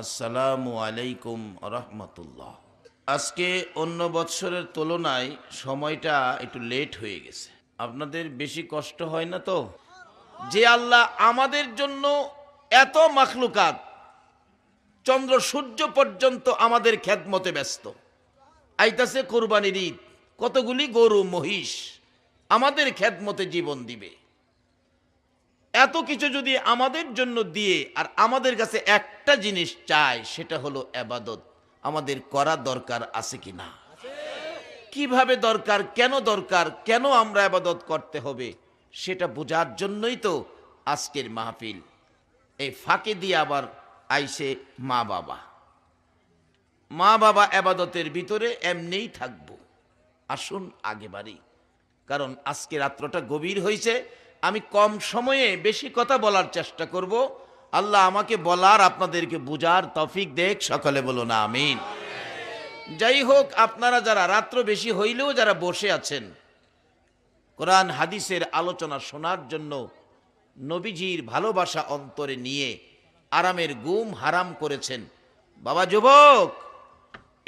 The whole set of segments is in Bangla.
আসসালামু আলাইকুম রহমতুল্লাহ। আজকে অন্য বৎসরের তুলনায় সময়টা একটু লেট হয়ে গেছে। আপনাদের বেশি কষ্ট হয় না তো? যে আল্লাহ আমাদের জন্য এত মাখলুকাত, চন্দ্র সূর্য পর্যন্ত আমাদের খেদমতে ব্যস্ত। আইতাছে কোরবানির ঈদ, কতগুলি গরু মহিষ আমাদের খেদমতে জীবন দিবে। এত কিছু যদি আমাদের জন্য দিয়ে আর আমাদের কাছে একটা জিনিস চায়, সেটা হলো ইবাদত, আমাদের করা দরকার আছে কি না? কিভাবে দরকার, কেন আমরা ইবাদত করতে হবে, সেটা বোঝার জন্যই তো আজকের মাহফিল। এই ফাঁকে দিয়ে আবার আইসে মা বাবা ইবাদতের ভিতরে এমনিই থাকবো। আসুন আগে বাড়ি, কারণ আজকে রাত্রটা গভীর হয়েছে। আমি কম সময়ে বেশি কথা বলার চেষ্টা করব। আল্লাহ আমাকে বলার, আপনাদেরকে বুঝার তৌফিক দেখ, সকলে বলুন আমিন। যাই হোক, আপনারা যারা রাত্র বেশি হইলেও যারা বসে আছেন কোরআন হাদিসের আলোচনা শোনার জন্য, নবীজির ভালোবাসা অন্তরে নিয়ে আরামের ঘুম হারাম করেছেন, বাবা যুবক,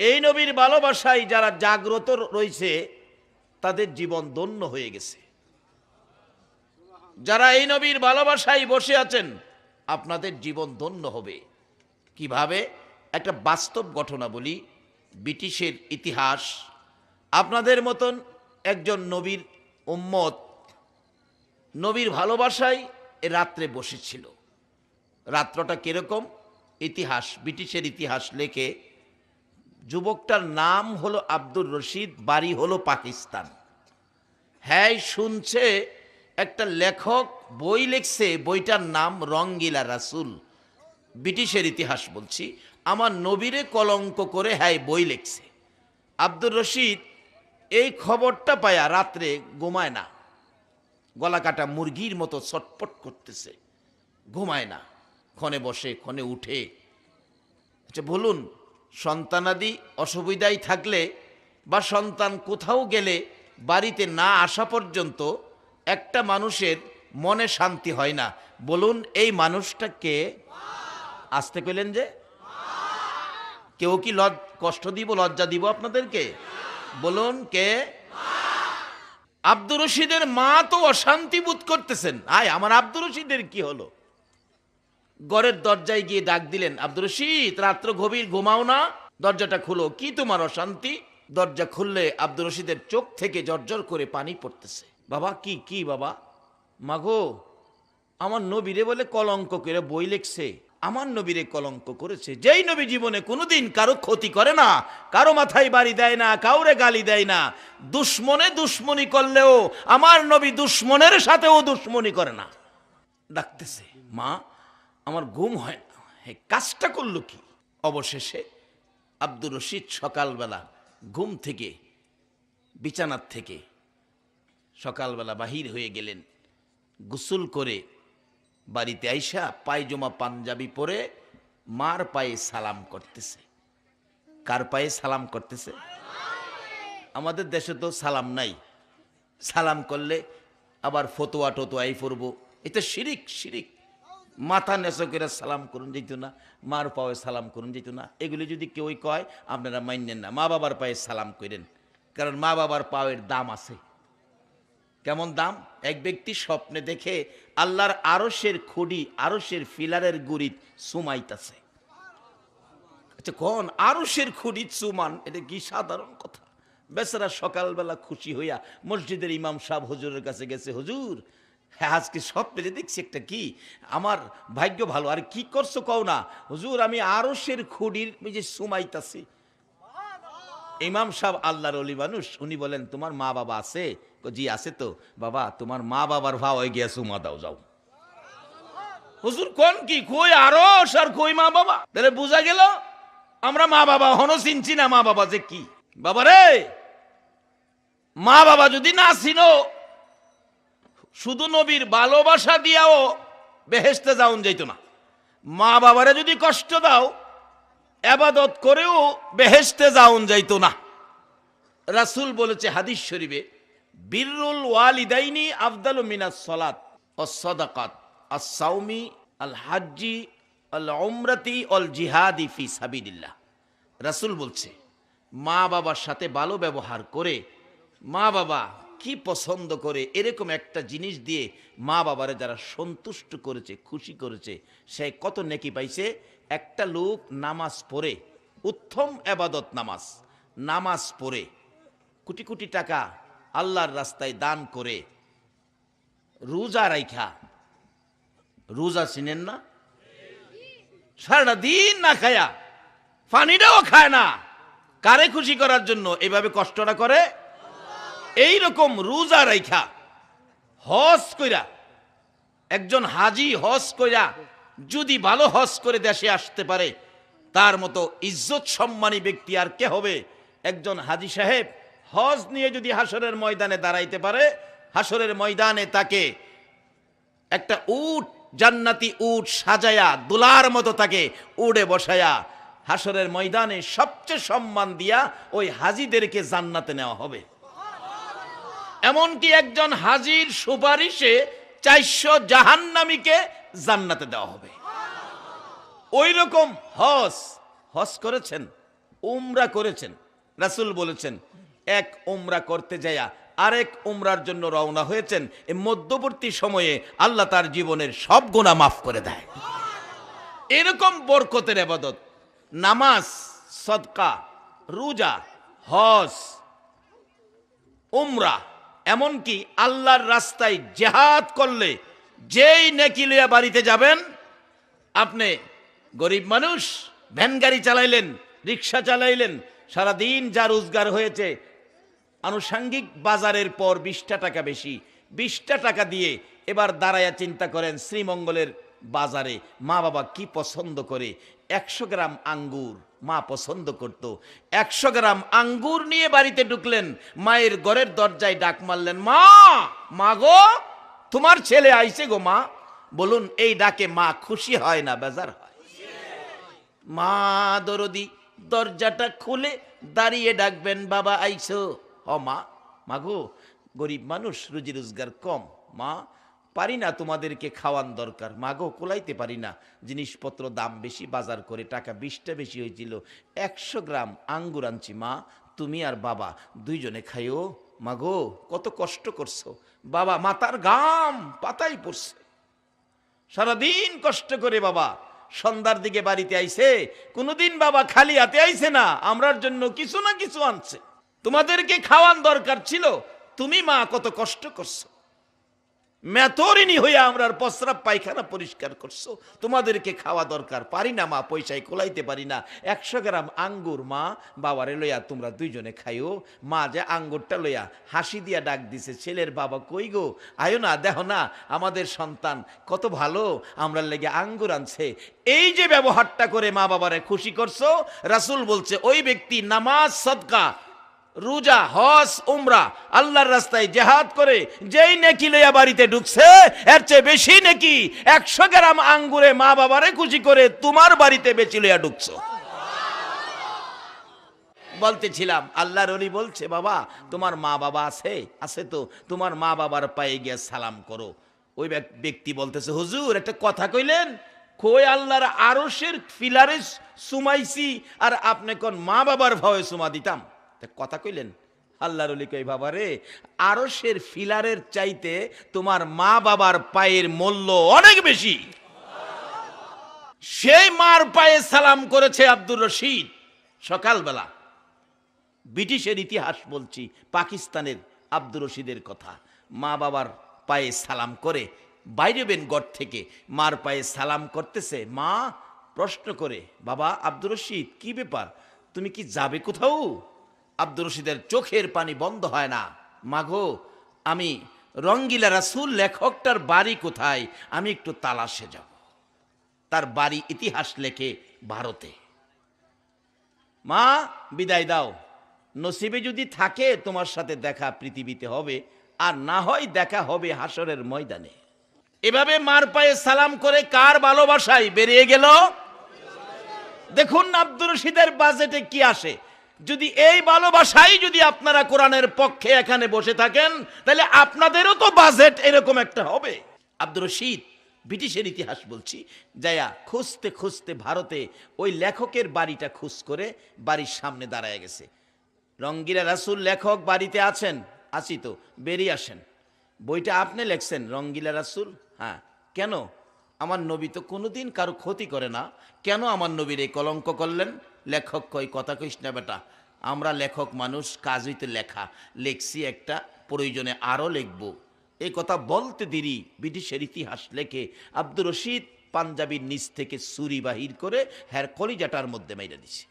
এই নবীর ভালোবাসায় যারা জাগ্রত রয়েছে তাদের জীবন ধন্য হয়ে গেছে। যারা এই নবীর ভালোবাসায় বসে আছেন, আপনাদের জীবন ধন্য হবে। কিভাবে? একটা বাস্তব ঘটনা বলি। ব্রিটিশের ইতিহাস। আপনাদের মতন একজন নবীর উম্মত নবীর ভালোবাসায় এ রাত্রে বসেছিল। রাত্রটা কিরকম? ইতিহাস, ব্রিটিশের ইতিহাস লেখে, যুবকটার নাম হলো আব্দুর রশিদ, বাড়ি হলো পাকিস্তান। হ্যাঁ, শুনছে একটা লেখক বই লিখছে, বইটার নাম রঙ্গিলা রাসূল। ব্রিটিশের ইতিহাস বলছি, আমার নবীরে কলঙ্ক করে হ্যাঁ বই লিখছে। আব্দুর রশিদ এই খবরটা পায়া রাত্রে ঘুমায় না, গলা কাটা মুরগির মতো ছটপট করতেছে, ঘুমায় না, ক্ষণে বসে ক্ষণে উঠে। আচ্ছা বলুন, সন্তানাদি অসুবিধায় থাকলে বা সন্তান কোথাও গেলে বাড়িতে না আসা পর্যন্ত একটা মানুষের মনে শান্তি হয় না। বলুন এই মানুষটাকে আসতে কইলেন যে কেউ কি কষ্ট দিব, লজ্জা দিব আপনাদেরকে? বলুন কে? আব্দুর রশিদের মা তো অশান্তি বোধ করতেছেন, আয় আমার আব্দুর রশিদের কি হলো? ঘরের দরজায় গিয়ে ডাক দিলেন, আব্দুর রশিদ, রাত্র গভীর, ঘুমাও না, দরজাটা খুলো, কি তোমার অশান্তি? দরজা খুললে আব্দুর রশিদের চোখ থেকে জর্জর করে পানি পড়তেছে। বাবা কি কি বাবা? মাগো, আমার নবীরে বলে কলঙ্ক করে বই লিখছে, আমার নবীরে কলঙ্ক করেছে। যেই নবী জীবনে কোনোদিন কারো ক্ষতি করে না, কারো মাথায় বাড়ি দেয় না, কাউরে গালি দেয় না, দুশ্মনী করলেও আমার নবী দুশ্মনের সাথেও দুশ্মনী করে না। ডাকতেছে, মা আমার ঘুম হয় না, কাজটা করলো কি? অবশেষে আব্দুর রশিদ সকালবেলা ঘুম থেকে, বিছানার থেকে সকালবেলা বাহির হয়ে গেলেন, গোসল করে বাড়িতে আইসা পায়জামা পাঞ্জাবি পরে মার পায়ে সালাম করতেছে। কার পায়ে সালাম করতেছে? আমাদের দেশে তো সালাম নাই। সালাম করলে আবার ফতোয়া টতোয়াই পড়ব, এটা শিরিক। মাথা নেচো করে সালাম করুন যেত না, মার পায়ে সালাম করুন যেত না। এগুলি যদি কেউই কয় আপনারা মানবেন না। মা বাবার পায়ে সালাম করেন, কারণ মা বাবার পায়ের দাম আছে। কেমন দাম? এক ব্যক্তি স্বপ্নে দেখে আল্লাহর আরশের খুঁড়ি, আরশের ফিলারের গুড়ি সুমাইতাছে। আচ্ছা কোন আরশের খুঁড়ি চুমান? এটা কি সাধারণ কথা? বেচারা সকালবেলা খুশি হইয়া মসজিদের ইমাম সাহেব হুজুরের কাছে গেছে, হুজুর হ্যাঁ আজকে স্বপ্নে দেখছি একটা কি, আমার ভাগ্য ভালো। আর কি করছো কও না? হুজুর আমি আরশের খুঁড়ির যে সুমাইতাছি। ইমাম সাহেব আল্লাহর ওলি মানুষ, উনি বলেন তোমার মা বাবা আছে? জি আছে তো। বাবা তোমার মা বাবার ভাও হয়ে গিয়া সুমা দাও, যাও। হুজুর কোন কি, কই আরশ আর কই মা বাবা? তাহলে বোঝা গেল আমরা মা বাবা হনো চিনছি না, মা বাবা যে কি। বাবা রে, মা বাবা যদি না চিনো, শুধু নবীর ভালোবাসা দিয়াও বেহেশতে যাওন যাইতো না। মা বাবারে যদি কষ্ট দাও, ইবাদত করেও বেহেশতে যাওন যাইতো না। রাসূল বলেছে হাদিস শরীফে, বিররুল ওয়ালিদাইনি আফদালু মিনাস সালাত ওয়াস সাদাকাত আস সাওমি আল হাজ্জি আল উমরাতি অল জিহাদি ফি সাবিলিল্লাহ। রাসূল বলছে মা বাবার সাথে ভালো ব্যবহার করে, মা বাবা কি পছন্দ করে এরকম একটা জিনিস দিয়ে মা বাবারে যারা সন্তুষ্ট করেছে, খুশি করেছে, সে কত নেকি পাইছে। একটা লোক নামাজ পড়ে, উত্তম এবাদত নামাজ, নামাজ পড়ে কোটি কোটি টাকা আল্লাহর রাস্তায় দান করে, রোজা রাইখা, রোজা চিনেন না, সারাটা দিন না খায়া, পানিটাও খায় না, কারে খুশি করার জন্য এভাবে কষ্টটা করে। এই রকম রোজা রাইখা হজ কইরা, একজন হাজি হজ কইরা যদি ভালো হজ করে দেশে আসতে পারে, তার মতো ইজ্জত সম্মানী ব্যক্তি আর কে হবে? একজন হাজি সাহেব হজ নিয়ে যদি হাসরের ময়দানে দাঁড়াইতে পারে, হাসরের ময়দানে তাকে একটা উট, জান্নাতি উট সাজায়া দুলার মতো তাকে উড়ে বসায়া হাসরের ময়দানে সবচেয়ে সম্মান দিয়া ওই হাজিদেরকে জান্নাতে নেওয়া হবে। এমনকি একজন হাজির সুপারিশে 400 জাহান্নামীকে জান্নাতে দেওয়া হবে। ওই রকম হজ, হজ করেছেন, উমরা করেছেন, রাসূল বলেছেন এক উমরা করতে যায়া আরেক উমরার জন্য রওনা হয়েছেন, এই মধ্যবর্তী সময়ে আল্লাহ তার জীবনের সব গুনাহ মাফ করে দেয়। এরকম বরকতের ইবাদত নামাজ, সদকা, রোজা, হজ, উমরা, এমনকি আল্লাহর রাস্তায় জিহাদ করলে যেই নেকি লইয়া বাড়িতে যাবেন। আপনি গরিব মানুষ, ভ্যান গাড়ি চালাইলেন, রিক্সা চালাইলেন, সারাদিন যা রোজগার হয়েছে আনুষঙ্গিক বাজারের পর 20টা টাকা বেশি, 20টা টাকা দিয়ে এবার দাঁড়ায়া চিন্তা করেন শ্রীমঙ্গলের বাজারে মা বাবা কি পছন্দ করে। 100 গ্রাম আঙ্গুর মা পছন্দ করত, 100 গ্রাম আঙ্গুর নিয়ে বাড়িতে ঢুকলেন, মায়ের ঘরের দরজায় ডাক মারলেন, মা, মা গো, তোমার ছেলে আইছে গো মা। বলুন এই ডাকে মা খুশি হয় না বেজার হয়? মা দরদি দরজাটা খুলে দাঁড়িয়ে ডাকবেন, বাবা আইছো। হ মা, মাগো গরিব মানুষ, রুজি রোজগার কম, মা পারি না তোমাদেরকে খাওয়ান দরকার, মাগো কোলাইতে পারি না, জিনিসপত্র দাম বেশি, বাজার করে টাকা 20টা বেশি হয়েছিল, 100 গ্রাম আঙ্গুর আনছি মা, তুমি আর বাবা দুইজনে খাইও। মাগো কত কষ্ট করছো, বাবা মাথার ঘাম পাতাই পড়ছে, সারাদিন কষ্ট করে বাবা সন্ধ্যার দিকে বাড়িতে আইছে, কোনোদিন বাবা খালি হাতে আইছে না, আমরার জন্য কিছু না কিছু আনছে, তোমাদেরকে খাওয়ান দরকার ছিল, তুমি মা কত কষ্ট করছো, মেতরিনী হইয়া আমরার প্রস্রাব পায়খানা পরিষ্কার করছো, তোমাদেরকে খাওয়া দরকার, পারি না মা, পয়সায় কোলাইতে পারি না, 100 গ্রাম আঙ্গুর মা বাবারে লইয়া তোমরা দুইজনে খাইও। মা যে আঙ্গুরটা লইয়া হাসি দিয়া ডাক দিছে, ছেলের বাবা কই গো, আয়ো না, দেখো না আমাদের সন্তান কত ভালো, আমরা লেগে আঙ্গুর আনছে। এই যে ব্যবহারটা করে মা বাবারে খুশি করছো, রাসূল বলছে ওই ব্যক্তি নামাজ, সদকা, রোজা, হজ, উমরা, আল্লাহর রাস্তায় জিহাদ করে যেই নেকি লইয়া বাড়িতে ঢুকছে, এর চেয়ে বেশি নেকি 100 গ্রাম আঙ্গুরে মা বাবারে খুশি করে তোমার বাড়িতে বেশি লইয়া ঢুকছো। বলতেছিলাম আল্লাহর ওলি বলছে, বাবা তোমার মা বাবা আছে? আছে তো, তোমার মা বাবার পায়ে গিয়ে সালাম করো। ওই ব্যক্তি বলতেছে, হুজুর একটা কথা কইলেন, কই আল্লাহর আরশের ফিলারে সুমাইছি আর আপনি কোন মা বাবার ভয়ে সুমা দিতাম, কথা কইলেন? আল্লাহর ওলি কই, বাবা রে, আরশের ফিলারের চাইতে তোমার মা বাবার পায়ের মূল্য অনেক বেশি। সেই মার পায়ে সালাম করেছে আব্দুর রশিদ সকালবেলা। ব্রিটিশের ইতিহাস বলছি, পাকিস্তানের আব্দুর রশিদের কথা। মা বাবার পায়ে সালাম করে বাইরে বেন ঘর থেকে মার পায়ে সালাম করতেছে, মা প্রশ্ন করে, বাবা আব্দুর রশিদ কি ব্যাপার, তুমি কি যাবে কোথাও? আব্দুর রশিদের চোখের পানি বন্ধ হয় না, মাগো আমি রঙ্গিলা রাসূল লেখকটার বাড়ি কোথায়, আমি একটু তালাশে যাব। তার বাড়ি ইতিহাস লেখে ভারতে। মা বিদায় দাও, নসিবে যদি থাকে তোমার সাথে দেখা পৃথিবীতে হবে, আর না হয় দেখা হবে হাসরের ময়দানে। এভাবে মার পায়ে সালাম করে কার ভালোবাসায় বেরিয়ে গেল। দেখুন আব্দুর রশিদের বাজেটে কি আসে। যদি এই ভালোবাসাই যদি আপনারা কোরআনের পক্ষে এখানে বসে থাকেন, তাহলে আপনাদেরও তো বাজেট এরকম একটা হবে। আব্দুর রশিদ ব্রিটিশের ইতিহাস বলছি, যায়া খুঁজতে খুঁজতে ভারতে ওই লেখকের বাড়িটা খুঁজ করে বাড়ির সামনে দাঁড়ায় গেছে। রঙ্গিলা রাসূল লেখক বাড়িতে আছেন? আছি তো, বেরিয়ে আসেন। বইটা আপনি লেখছেন রঙ্গিলা রাসূল? হ্যাঁ। কেন? আমার নবী তো কোনোদিন কারো ক্ষতি করে না, কেন আমার নবীর এই কলঙ্ক করলেন? লেখক কই, কথা কইস না বেটা, আমরা লেখক মানুষ, কাজ হইতে লেখা, লেখছি একটা, প্রয়োজনে আরও লিখব। এই কথা বলতে দেরি ব্রিটিশের ইতিহাস লেখে আব্দুর রশিদ পাঞ্জাবির নিচ থেকে ছুরি বাহির করে হ্যার কলিজাটার মধ্যে মাইরা দিছে।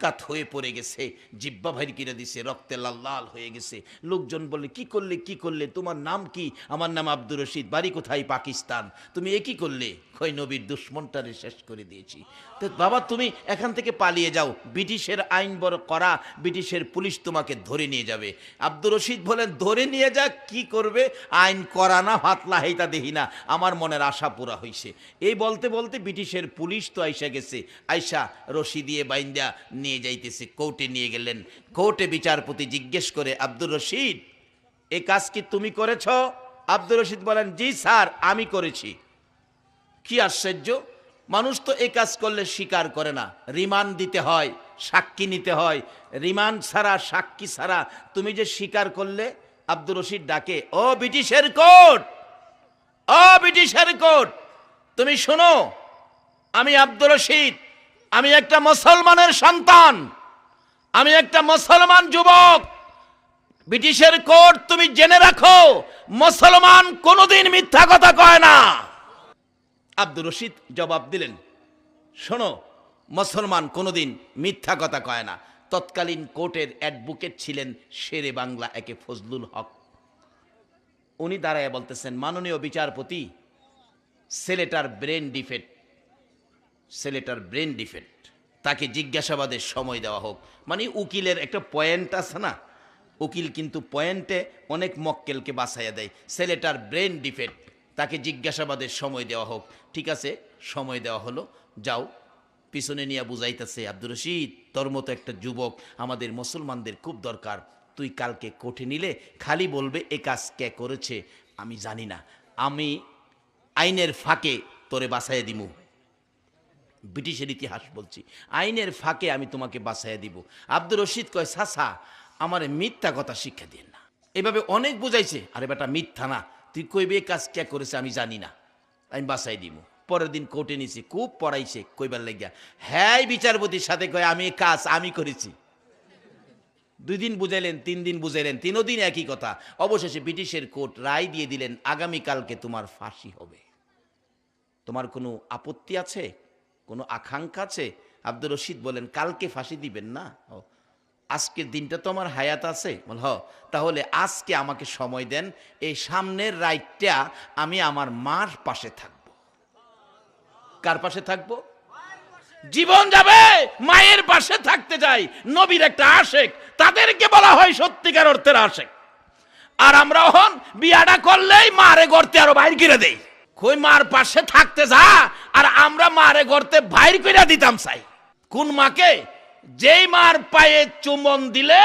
কাত হয়ে পড়ে গেছে, জিব্বা ভাইর কিনে দিছে, রক্তে লাল লাল হয়ে গেছে। লোকজন বলে কি করলে, কি করলে, তোমার নাম কি? আমার নাম আব্দুর রশিদ, বাড়ি কোথায়? পাকিস্তান। তুমি এ কি করলে? কই নবীর দুশ্মনটারে শেষ করে দিয়েছি। তো বাবা তুমি এখান থেকে পালিয়ে যাও, ব্রিটিশের আইন বড় করা, ব্রিটিশের পুলিশ তোমাকে ধরে নিয়ে যাবে। আব্দুর রশিদ বলেন ধরে নিয়ে যাক, কি করবে? আইন করা না হাতলা হেইতা দেখি না, আমার মনের আশা পুরা হইছে। এই বলতে বলতে ব্রিটিশের পুলিশ তো আইসা গেছে, আইসা রশি দিয়ে বাইন্দা নিয়ে যাইতেছে, কোর্টে নিয়ে গেলেন। কোর্টে বিচারপতি জিজ্ঞেস করে, আব্দুর রশিদ এ কাজ কি তুমি করেছ? আব্দুর রশিদ বলেন জি স্যার আমি করেছি। কি আশ্চর্য, মানুষ তো এই কাজ করলে স্বীকার করে না, রিমান্ড দিতে হয়, সাক্ষী নিতে হয়, রিমান্ড ছাড়া সাক্ষী ছাড়া তুমি যে স্বীকার করলে। আব্দুর রশিদ ডাকে, ও ব্রিটিশের কোর্ট, ও ব্রিটিশের কোর্ট, তুমি শোনো, আমি আব্দুর রশিদ, আমি একটা মুসলমানের সন্তান, আমি একটা মুসলমান যুবক। ব্রিটিশের কোর্ট তুমি জেনে রাখো, মুসলমান কোনোদিন মিথ্যা কথা কয় না। আব্দুর রশিদ জবাব দিলেন, শোনো, মুসলমান কোনোদিন মিথ্যা কথা কয় না। তৎকালীন কোর্টের অ্যাডভোকেট ছিলেন শেরে বাংলা একে ফজলুল হক। উনি দাঁড়ায় বলতেছেন, মাননীয় বিচারপতি, ছেলেটার ব্রেন ডিফেক্ট, ছেলেটার ব্রেন ডিফেক্ট, তাকে জিজ্ঞাসাবাদের সময় দেওয়া হোক। মানে উকিলের একটা পয়েন্ট আছে না, উকিল কিন্তু পয়েন্টে অনেক মক্কেলকে বাঁচাইয়া দেয়। ছেলেটার ব্রেন ডিফেক্ট, তাকে জিজ্ঞাসাবাদের সময় দেওয়া হোক। ঠিক আছে, সময় দেওয়া হলো, যাও। পিছনে নিয়ে বুঝাইতেছে, আব্দুর রশিদ তোর মতো একটা যুবক আমাদের মুসলমানদের খুব দরকার, তুই কালকে কোর্টে নিলে খালি বলবে এ কাজ কে করেছে আমি জানি না, আমি আইনের ফাঁকে তোরে বাঁচাইয়া দিমু। ব্রিটিশের ইতিহাস বলছি, আইনের ফাঁকে আমি তোমাকে বাঁচাইয়া দিব। আব্দুর রশিদ কয়, সাসা আমার মিথ্যা কথা শিক্ষা দিন না। এভাবে অনেক বুঝাইছে, আরে বেটা মিথ্যা না, তুই কইবে কাজ কে করেছে আমি জানি না, আমি বাঁচাই দিব। পরের দিন কোর্টে নিছি, খুব পড়াইছে কইবার লাগিয়া, হ্যাঁ বিচারপতির সাথে কয় আমি কাজ আমি করেছি। 2 দিন বুঝাইলেন, 3 দিন বুঝাইলেন, 3 দিন একই কথা। অবশেষে ব্রিটিশের কোর্ট রায় দিয়ে দিলেন, আগামীকালকে তোমার ফাঁসি হবে। তোমার কোনো আপত্তি আছে, কোনো আকাঙ্ক্ষা আছে? আব্দুর রশিদ বলেন, কালকে ফাঁসি দিবেন না? আজকের দিনটা তো আমার হায়াত আছে। বল হ, তাহলে আজকে আমাকে সময় দেন, এই সামনের রাইটটা আমি আমার মার পাশে থাকব। কার পাশে থাকব? জীবন যাবে মায়ের পাশে থাকতে চাই। নবীর একটা আশেক, তাদেরকে বলা হয় সত্যিকার অর্থের আশেক। আর আমরা হন বিয়াটা করলেই মারে গর্তে আরো বাইর করে দেই, কই মার পাশে থাকতে যা, আর আমরা মারে গর্তে বাইর করে দিতাম চাই। কোন মাকে? যেই মার পায়ে চুম্বন দিলে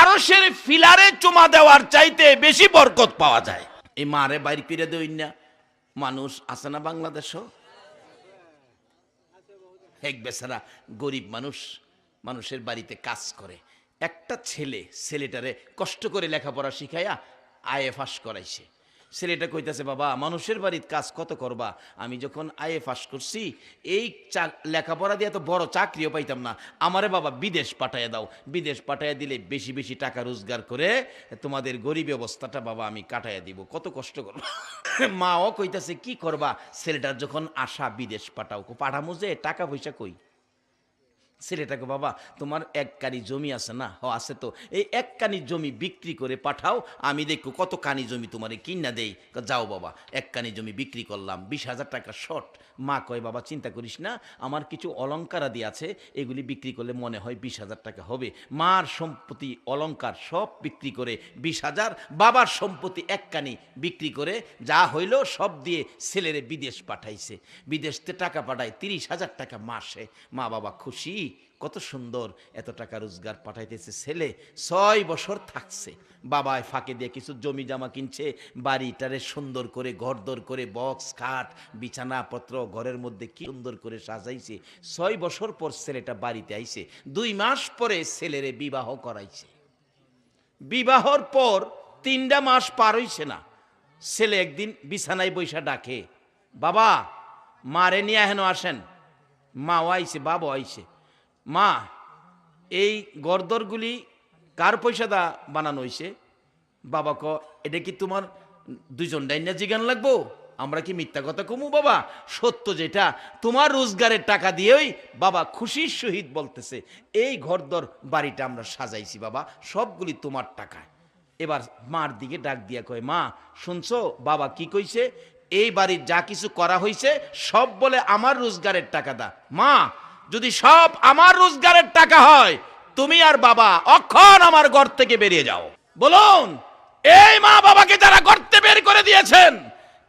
আরশের ফিলারে চুমা দেওয়ার চাইতে বেশি বরকত পাওয়া যায়। এই মারে বাইর করে দেই না মানুষ আছে না বাংলাদেশও? এক বেচারা গরিব মানুষ, মানুষের বাড়িতে কাজ করে, একটা ছেলেটারে কষ্ট করে লেখাপড়া শিখাইয়া আইএ পাস করাইছে। ছেলেটা কইতাছে, বাবা মানুষের বাড়িতে কাজ কত করবা, আমি যখন আইএ পাস করছি এই লেখাপড়া দিয়ে তো বড় চাকরিও পাইতাম না, আমারে বাবা বিদেশ পাঠাইয়া দাও, বিদেশ পাঠাইয়া দিলে বেশি বেশি টাকা রোজগার করে তোমাদের গরিব অবস্থাটা বাবা আমি কাটাইয়া দিব, কত কষ্ট করবো। মাও কইতাছে কি করবা, ছেলেটার যখন আশা বিদেশ পাঠাও, পাঠামো যে টাকা পয়সা কই? ছেলেটাকে, বাবা তোমার 1 কানি জমি আছে না? ও আছে তো, এই 1 কানি জমি বিক্রি করে পাঠাও, আমি দেখো কত কানি জমি তোমারে কিনা দেই। যাও বাবা, 1 কানি জমি বিক্রি করলাম, 20,000 টাকা শর্ট। মা কয়, বাবা চিন্তা করিস না, আমার কিছু অলংকারাদি আছে, এগুলি বিক্রি করলে মনে হয় 20,000 টাকা হবে। মার সম্পত্তি অলংকার সব বিক্রি করে 20,000, বাবার সম্পত্তি 1 কানি বিক্রি করে যা হইল সব দিয়ে ছেলেরে বিদেশ পাঠাইছে। বিদেশতে টাকা পাঠায় 30,000 টাকা মাসে। মা বাবা খুশি, কত সুন্দর, এত টাকা রোজগার পাঠাইতেছে ছেলে, 6 বছর থাকছে। বাবায় ফাঁকে দিয়ে কিছু জমি জামা কিনছে, বাড়িটারে সুন্দর করে ঘরদোর করে বক্স খাট বিছানাপত্র ঘরের মধ্যে কি সুন্দর করে সাজাইছে। 6 বছর পর ছেলেটা বাড়িতে আইছে, 2 মাস পরে ছেলেরে বিবাহ করাইছে। বিবাহর পর 3টা মাস পার হইছে না, ছেলে একদিন বিছানায় বৈশা ডাকে, বাবা মারে নিয়ে হেন আসেন। মাও আইছে, বাবা আইছে। মা, এই গরদরগুলি কার পয়সা দা বানানো হয়েছে? বাবা ক, এটা কি তোমার 2জন ডাইনা জিগান লাগবো? আমরা কি মিথ্যা কথা কমু বাবা? সত্য যেটা, তোমার রোজগারের টাকা দিয়েই বাবা খুশির সহিত বলতেছে, এই ঘরদর বাড়িটা আমরা সাজাইছি বাবা, সবগুলি তোমার টাকায়। এবার মার দিকে ডাক দিয়া কয়, মা শুনছো বাবা কি কইছে? এই বাড়ির যা কিছু করা হয়েছে সব বলে আমার রোজগারের টাকা দা। মা, যদি সব আমার রোজগারের টাকা হয়, তুমি আর বাবা অক্ষণ আমার ঘর থেকে বেরিয়ে যাও। বলুন, এই মা বাবাকে যারা গর্তে বের করে দিয়েছেন,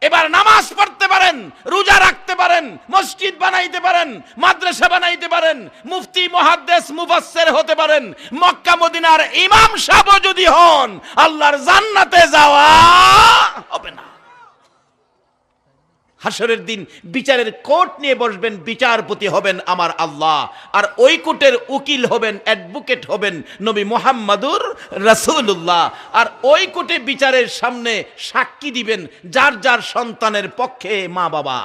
এবার নামাজ পড়তে পারেন, রোজা রাখতে পারেন, মসজিদ বানাইতে পারেন, মাদ্রাসা বানাইতে পারেন, মুফতি মুহাদ্দিস মুফাসসির হতে পারেন, মক্কা মদিনার ইমাম সাহেব যদি হন, আল্লাহর জান্নাতে যাওয়া হবে না। হাসরের দিন বিচারের কোর্ট নিয়ে বসবেন, বিচারপতি হবেন আমার আল্লাহ, আর ওই কোর্টের উকিল হবেন, অ্যাডভোকেট হবেন নবী মুহাম্মাদুর রাসূলুল্লাহ। আর ওই কোর্টে বিচারের সামনে সাক্ষী দিবেন যার যার সন্তানের পক্ষে মা বাবা।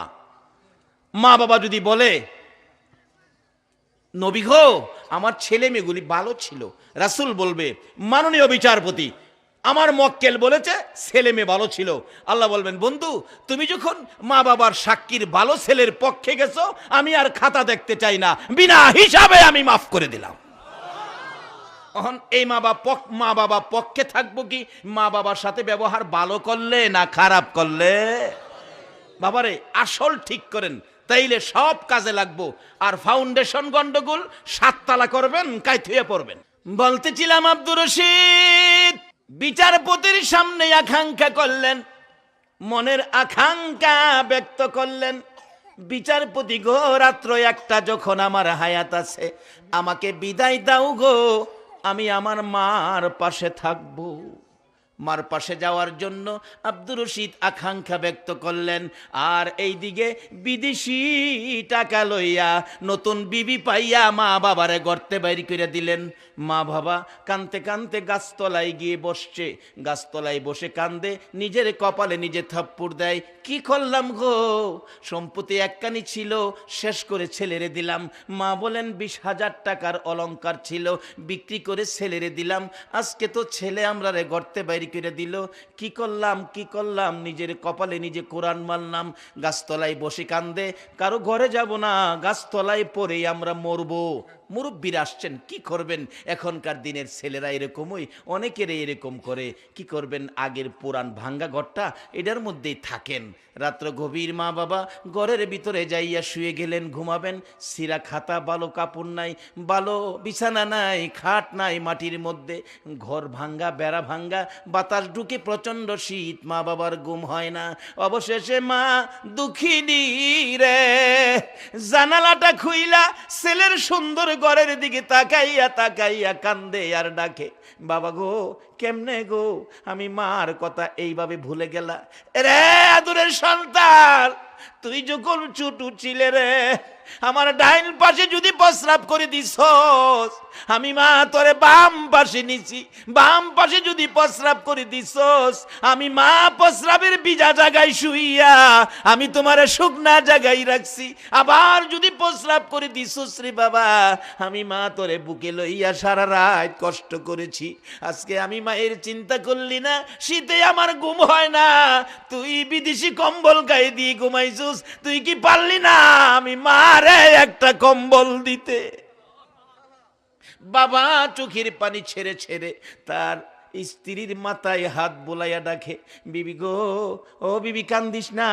মা বাবা যদি বলে, নবী গো আমার ছেলে মেয়েগুলি ভালো ছিল, রাসূল বলবে, মাননীয় বিচারপতি আমার মক্কেল বলেছে ছেলে মেয়ে ভালো ছিল। আল্লাহ বলবেন, বন্ধু তুমি যখন মা বাবার সাক্ষীর ভালো ছেলের পক্ষে গেছো, আমি আর খাতা দেখতে চাই না, বিনা হিসাবে আমি মাফ করে দিলাম। এখন এই মা বাবা পক্ষে থাকবো কি মা বাবার সাথে ব্যবহার ভালো করলে না খারাপ করলে? বাবারে আসল ঠিক করেন, তাইলে সব কাজে লাগবো। আর ফাউন্ডেশন গন্ডগোল 7 তালা করবেন, কাইথুয়ে পড়বেন। বলতেছিলাম আব্দুর রশিদ বিচারপতির সামনে আকাঙ্ক্ষা করলেন, মনের আকাঙ্ক্ষা ব্যক্ত করলেন, বিচারপতি গো রাত্র 1টা যখন আমার হায়াত আছে, আমাকে বিদায় দাও গো, আমি আমার মার পাশে থাকবো। মার পাশে যাওয়ার জন্য আব্দুর রশিদ আকাঙ্ক্ষা ব্যক্ত করলেন। আর এইদিকে বিদেশি টাকা লইয়া নতুন বিবি পাইয়া মা বাবারে গর্তে বাইর করে দিলেন। মা বাবা কানতে কানতে গাছতলায় গিয়ে বসছে, গাছতলায় বসে কান্দে, নিজের কপালে নিজে থাপ্পড় দেয়, কি করলাম গো, সম্পত্তি একখানি ছিল শেষ করে ছেলেরে দিলাম। মা বলেন 20,000 টাকার অলংকার ছিল, বিক্রি করে ছেলেরে দিলাম, আজকে তো ছেলে আমরা রে গর্তে বাইর করে দিল, কি করলাম, নিজের কপালে নিজে কোরআন মারলাম। গাছতলায় বসে কান্দে, কারো ঘরে যাব না, গাছতলায় পড়েই আমরা মরবো। মুরব্বীরা আসছেন, কি করবেন? এখনকার দিনের ছেলেরা এরকমই, অনেকেরই এরকম করে। কি করবেন? আগের পুরান ভাঙ্গা ঘরটা, এটার মধ্যেই থাকেন। রাত্র গভীর, মা বাবা ঘরের ভিতরে যাইয়া শুয়ে গেলেন, ঘুমাবেন। সিরা খাতা, ভালো কাপড় নাই, ভালো বিছানা নাই, খাট নাই, মাটির মধ্যে ঘর ভাঙ্গা, বেড়া ভাঙ্গা, বাতাস ঢুকে প্রচন্ড শীত, মা বাবার ঘুম হয় না। অবশেষে মা দুঃখিনী রে জানালাটা খুইলা ছেলের সুন্দর ঘরের দিকে তাকাইয়া কান্দে আর ডাকে, বাবা গো কেমনে গো, আমি মার কথা এইভাবে ভুলে গেলা রে আদরের সন্তান, তুই যখন ছোট ছিলে রে, আমার ডাইন পাশে যদি প্রস্রাব করে দিছস, আমি মা তোরে বাম পাশে নিছি, বাম পাশে যদি প্রস্রাব করে দিছস, আমি মা প্রস্রাবের ভিজা জায়গায় শুইয়া আমি তোমারে শুকনা জায়গায় রাখছি। আবার যদি প্রস্রাব করে দিছস রে বাবা, আমি মা তোরে বুকে লইয়া সারা রাত কষ্ট করেছি। আজকে আমি মায়ের চিন্তা করলি না, শীতে আমার ঘুম হয় না, তুই বিদেশি কম্বল গায়ে দিয়ে ঘুমাইছিস, তুই কি পারলি না আমি মারে একটা কম্বল দিতে? বাবা চোখের পানি ছেড়ে ছেড়ে তার স্ত্রীর মাথায় হাত বোলাইয়া ডাকে, বিবি গো, ও বিবি কান্দিস না,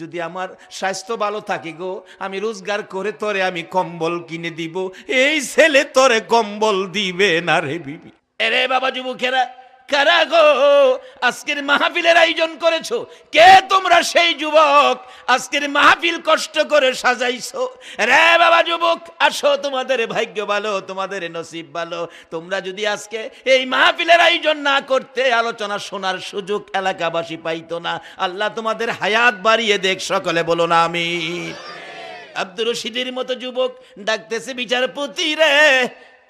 যদি আমার স্বাস্থ্য ভালো থাকে গো, আমি রোজগার করে তোরে আমি কম্বল কিনে দিব, এই ছেলে তোরে কম্বল দিবে না রে বিবি। এরে বাবা যুবকেরা, কারা গো আজকের মাহফিলের আয়োজন করেছো? কে তোমরা সেই যুবক আজকের মাহফিল কষ্ট করে সাজাইছো? রে বাবা যুবক, আসো, তোমাদের ভাগ্য ভালো, তোমাদের নসিব ভালো। তোমরা যদি আজকে এই মাহফিলের আয়োজন না করতে, আলোচনা শোনার সুযোগ এলাকাবাসী পাইতো না। আল্লাহ তোমাদের হায়াত বাড়িয়ে দেখ, সকলে বলো না আমিন। আব্দুর রশিদের মতো যুবক ডাকতেছে, বিচারপতি রে,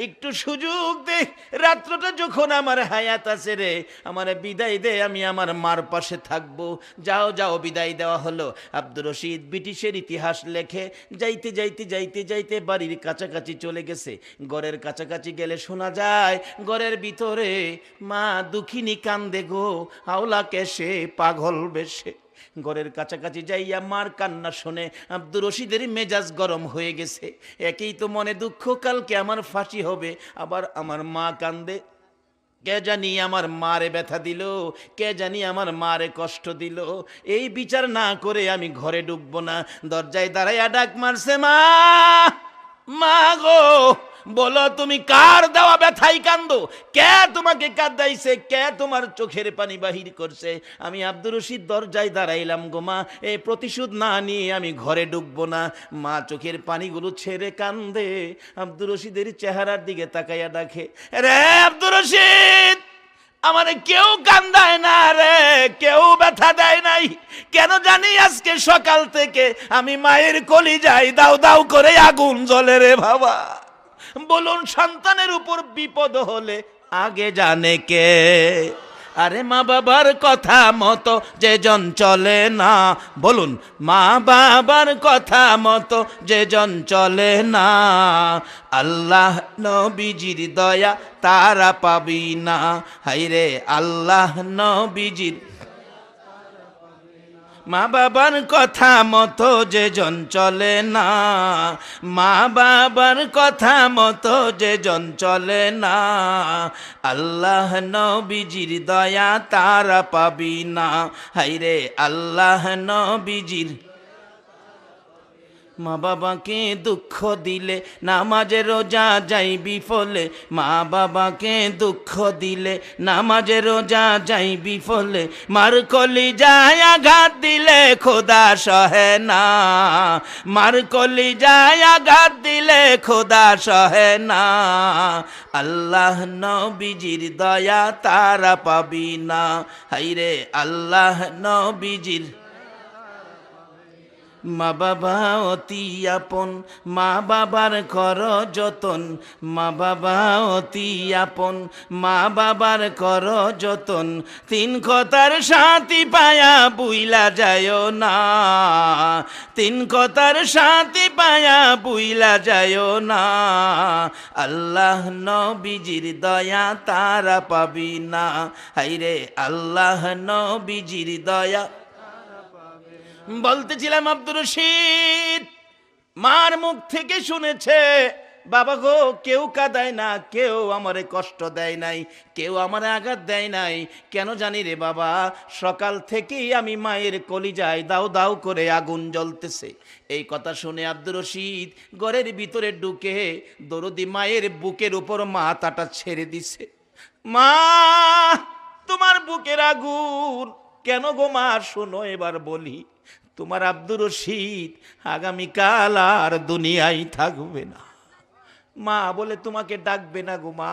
একটু সুযোগ দে, রাত্রটা যখন আমার হায়াত আছে রে, আমার বিদায় দে, আমি আমার মার পাশে থাকবো। যাও যাও, বিদায় দেওয়া হলো। আব্দুর রশিদ ব্রিটিশের ইতিহাস লেখে যাইতে যাইতে যাইতে যাইতে বাড়ির কাছাকাছি চলে গেছে। ঘরের কাছাকাছি গেলে শোনা যায় ঘরের ভিতরে মা দুঃখিনী কান্দে গো, আওলাকে সে পাগল বেশে। ঘরের কাছাকাছি যাইয়া মার কান্না শুনে আব্দুর রশিদের মেজাজ গরম হয়ে গেছে। একেই তো মনে দুঃখ, কালকে আমার ফাঁসি হবে, আবার আমার মা কান্দে। কে জানি আমার মারে ব্যথা দিল, কে জানি আমার মারে কষ্ট দিল। এই বিচার না করে আমি ঘরে ঢুকবো না। দরজায় দাঁড়াইয়া ডাক মারছে, মা, মা গো, বলো তুমি কার দেওয়া ব্যথাই কান্দো? কে তোমাকে কাঁদাইছে? কে তোমার চোখের পানি বাহির করছে? আমি আব্দুর রশিদ দরজায় দাঁড়াইলাম গো মা, এই প্রতিশোধ না নিয়ে আমি ঘরে ঢুকবো না। মা চোখের পানিগুলো ছেড়ে কান্দে। আব্দুর রশিদের চেহারার দিকে তাকাইয়া ডাকে, রে আব্দুর রশিদ, আমার কেউ কান্দায় না রে, কেউ ব্যথা দেয় নাই। কেন জানি আজকে সকাল থেকে আমি মায়ের কলিজায় দাউ দাউ করে আগুন জ্বলে রে বাবা। বলুন, সন্তানের উপর বিপদ হলে আগে জানে কে? আরে মা বাবার কথা মতো যে জন চলে না, বলুন, মা বাবার কথা মতো যে জন চলে না, আল্লাহ নবীজির দয়া তারা পাবি না। হাইরে আল্লাহ নবীজির, মা বাবার কথা মতো যে জন চলে না, মা বাবার কথা মতো যে জন চলে না, আল্লাহ নবীজির দয়া তারা পাবি না। হাইরে আল্লাহ নবীজির, মা বাবাকে দুঃখ দিলে নামাজে রোজা যাইবি ফলে, মা বাবাকে দুঃখ দিলে নামাজে রোজা যাইবি ফলে, মার কলিজায় আঘাত দিলে খোদা সহে না, মার কলিজায় আঘাত দিলে খোদা সহে না, আল্লাহ নবীজির দয়া তারা পাবি না। হাইরে আল্লাহ নবীজির, মা বাবা অতি আপন, মা বাবার কর যতন, মা বাবা অতি আপন, মা বাবার কর যতন, তিন কথার সাথী পায়া বুইলা যায় না, তিন কথার সাথী পায়া বুইলা যায় না, আল্লাহ নবীজির দয়া তারা পাবি না। হাইরে আল্লাহ নবীজির দয়া। বলতেছিলাম আব্দুর রশিদ মার মুখ থেকে শুনেছে, বাবা গো, কেউ কাঁদায় না, কেউ আমারে কষ্ট দেয় নাই, কেউ আমারে আঘাত দেয় নাই। কেন জানি রে বাবা, সকাল থেকেই আমি মায়ের কলিজায় দাউ দাউ করে আগুন জ্বলতেছে। এই কথা শুনে আব্দুর রশিদ ঘরের ভিতরে ঢুকে দরদি মায়ের বুকের উপর মাথাটা ছেড়ে দিছে। মা, তোমার বুকের আগুন কেন গো মা? শোনো এবার বলি, তোমার আব্দুর রশিদ আগামীকাল আর দুনিয়ায় থাকবে না। মা বলে তোমাকে ডাকবে না গো মা,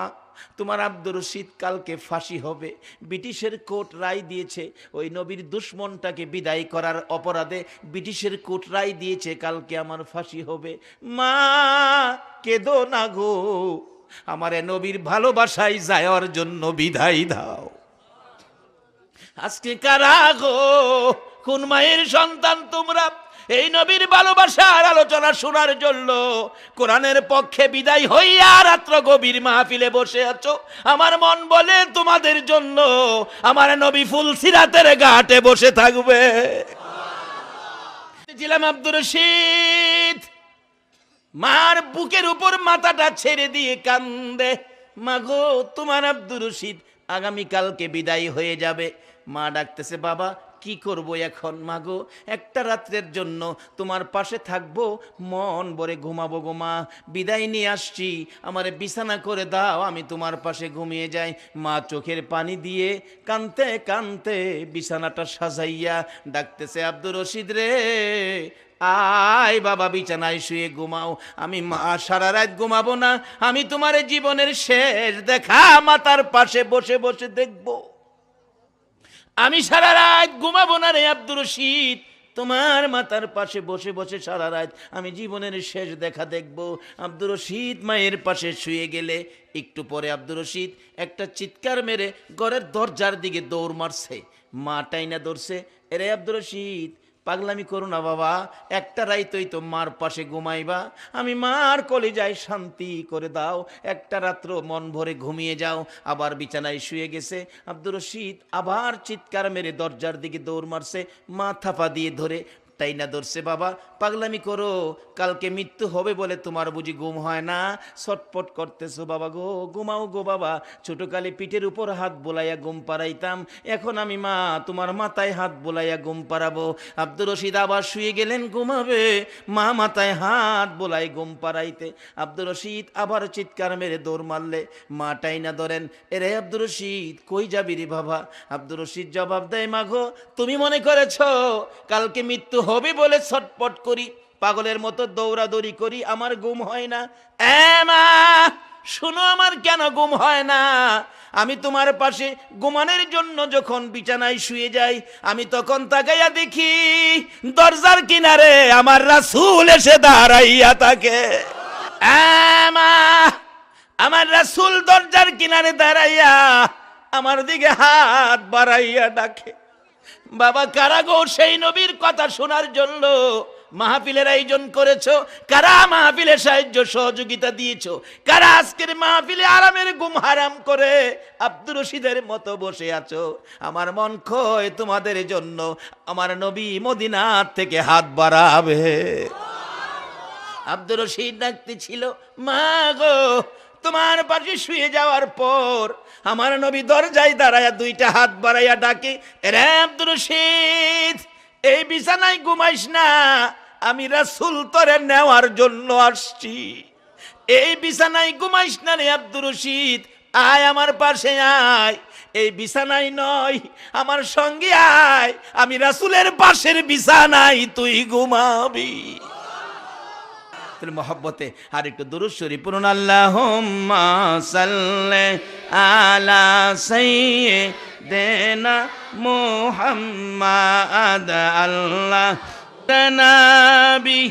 তোমার আব্দুর রশিদ কালকে ফাঁসি হবে। ব্রিটিশের কোর্ট রায় দিয়েছে, ওই নবীর দুশ্মনটাকে বিদায় করার অপরাধে ব্রিটিশের কোর্ট রায় দিয়েছে, কালকে আমার ফাঁসি হবে। মা কেঁদো না গো, আমারে নবীর ভালোবাসায় যাওয়ার জন্য বিদায় দাও। আজকে কারা গো, কোন মায়ের সন্তান তোমরা এই নবীর ভালোবাসার আলোচনা শোনার জন্য কোরআনের পক্ষে বিদায় হইয়া রাত্র গভীর মাহফিলে বসে আছো? আমার মন বলে তোমাদের জন্য আমার নবী ফুলসিরাতের ঘাটে বসে থাকবে। ছিলাম আব্দুর রশিদ মার বুকের উপর মাথাটা ছেড়ে দিয়ে কান্দে, মাগো তোমার আব্দুর রশিদ আগামীকালকে বিদায় হয়ে যাবে। মা ডাকতেছে, বাবা কি করব এখন মাগো, একটা রাত্রের জন্য তোমার পাশে থাকবো, মন ভরে ঘুমাবো গো মা, বিদায় নিয়ে আসছি, আমারে বিছানা করে দাও, আমি তোমার পাশে ঘুমিয়ে যাই। মা চোখের পানি দিয়ে কানতে কানতে বিছানাটা সাজাইয়া ডাকতেছে, আব্দুর রশিদ রে, আয় বাবা বিছানায় শুয়ে ঘুমাও। আমি মা সারা রাত ঘুমাবো না, আমি তোমার জীবনের শেষ দেখা মাতার পাশে বসে বসে দেখব। আমি সারা রাত ঘুমাবো না রে আব্দুর রশিদ, তোমার মাতার পাশে বসে বসে সারা রাত আমি জীবনের শেষ দেখা দেখব। আব্দুর রশিদ মায়ের পাশে শুয়ে গেলে একটু পরে আব্দুর রশিদ একটা চিৎকার মেরে ঘরের দরজার দিকে দৌড় মারছে। মা টাইনা ধরছে, এরে আব্দুর রশিদ পাগলামি করো না বাবা, একটা রাইতই তো মার পাশে ঘুমাইবা, আমি মার কলিজায় শান্তি করে দাও, একটা রাত্র মন ভরে ঘুমিয়ে যাও। আবার বিছানায় শুয়ে গেছে। আব্দুর রশিদ আবার চিৎকার মেরে দরজার দিকে দৌড় মারছে, মা থাপা দিয়ে ধরে টাইনা ধরছে, বাবা পাগলামি করো, কালকে মৃত্যু হবে বলে তোমার বুঝি ঘুম হয় না, ছটপট করতেছো বাবা গো, ঘুমাও গো বাবা। ছোটকালে পিঠের উপর হাত বোলাইয়া ঘুম পাড়াইতাম, এখন আমি মা তোমার মাথায় হাত বোলাইয়া ঘুম পাড়াবো। আব্দুর রশিদ আবার শুয়ে গেলেন ঘুমাবে, মা মাথায় হাত বোলাই ঘুম পাড়াইতে। আব্দুর রশিদ আবার চিৎকার মেরে দৌড় মারলে মা টাইনা ধরেন, এরে আব্দুর রশিদ কই যাবি রে বাবা? আব্দুর রশিদ জবাব দেয়, মাগো তুমি মনে করেছো কালকে মৃত্যু হবে বলে ছটপট করি, পাগলের মতো দৌড়াদৌড়ি করি, আমার ঘুম হয় না? মা শুনো, আমার কেন ঘুম হয় না? আমি তোমার পাশে ঘুমানোর জন্য যখন বিছানায় শুয়ে যাই, আমি তখন তাকাইয়া দেখি দরজার কিনারে আমার রাসূল এসে দাঁড়াইয়া থাকে। মা আমার রাসূল দরজার কিনারে দাঁড়াইয়া আমার দিকে হাত বাড়াইয়া ডাকে, বাবা কারা গো সেই নবীর কথা শোনার জন্য মাহফিলের আয়োজন করেছো? কারা মাহফিলে সাহায্য সহযোগিতা দিয়েছো? কারা আজকের মাহফিলে আরামের ঘুম হারাম করে আব্দুর রশিদের মতো বসে আছো? আমার মন কয় তোমাদের জন্য আমার নবী মদিনার থেকে হাত বাড়াবে। আব্দুর রশিদ ডাকতে ছিল, মা গো তোমার পাশে শুয়ে যাওয়ার পর আমার নবী দরজায় দাঁড়ায়া দুইটা হাত বাড়াইয়া ডাকে, রে আব্দুর রশিদ এই বিছানায় ঘুমাইস না, আমি রাসূল তোরে নেওয়ার জন্য আসছি। এই বিছানায় ঘুমাইস না রে আব্দুর রশিদ, আয় আমার পাশে আয়, এই বিছানায় নয় আমার সঙ্গে আয়, আমি রাসূলের পাশের বিছানায় তুই ঘুমাবি। মোহব্বতে আর একটু দুরূদ শরীফ পড়ুন, আল্লাহুম্মা সাল্লি আলা সাইয়্যিদিনা মুহাম্মাদ আল্লাহ নবী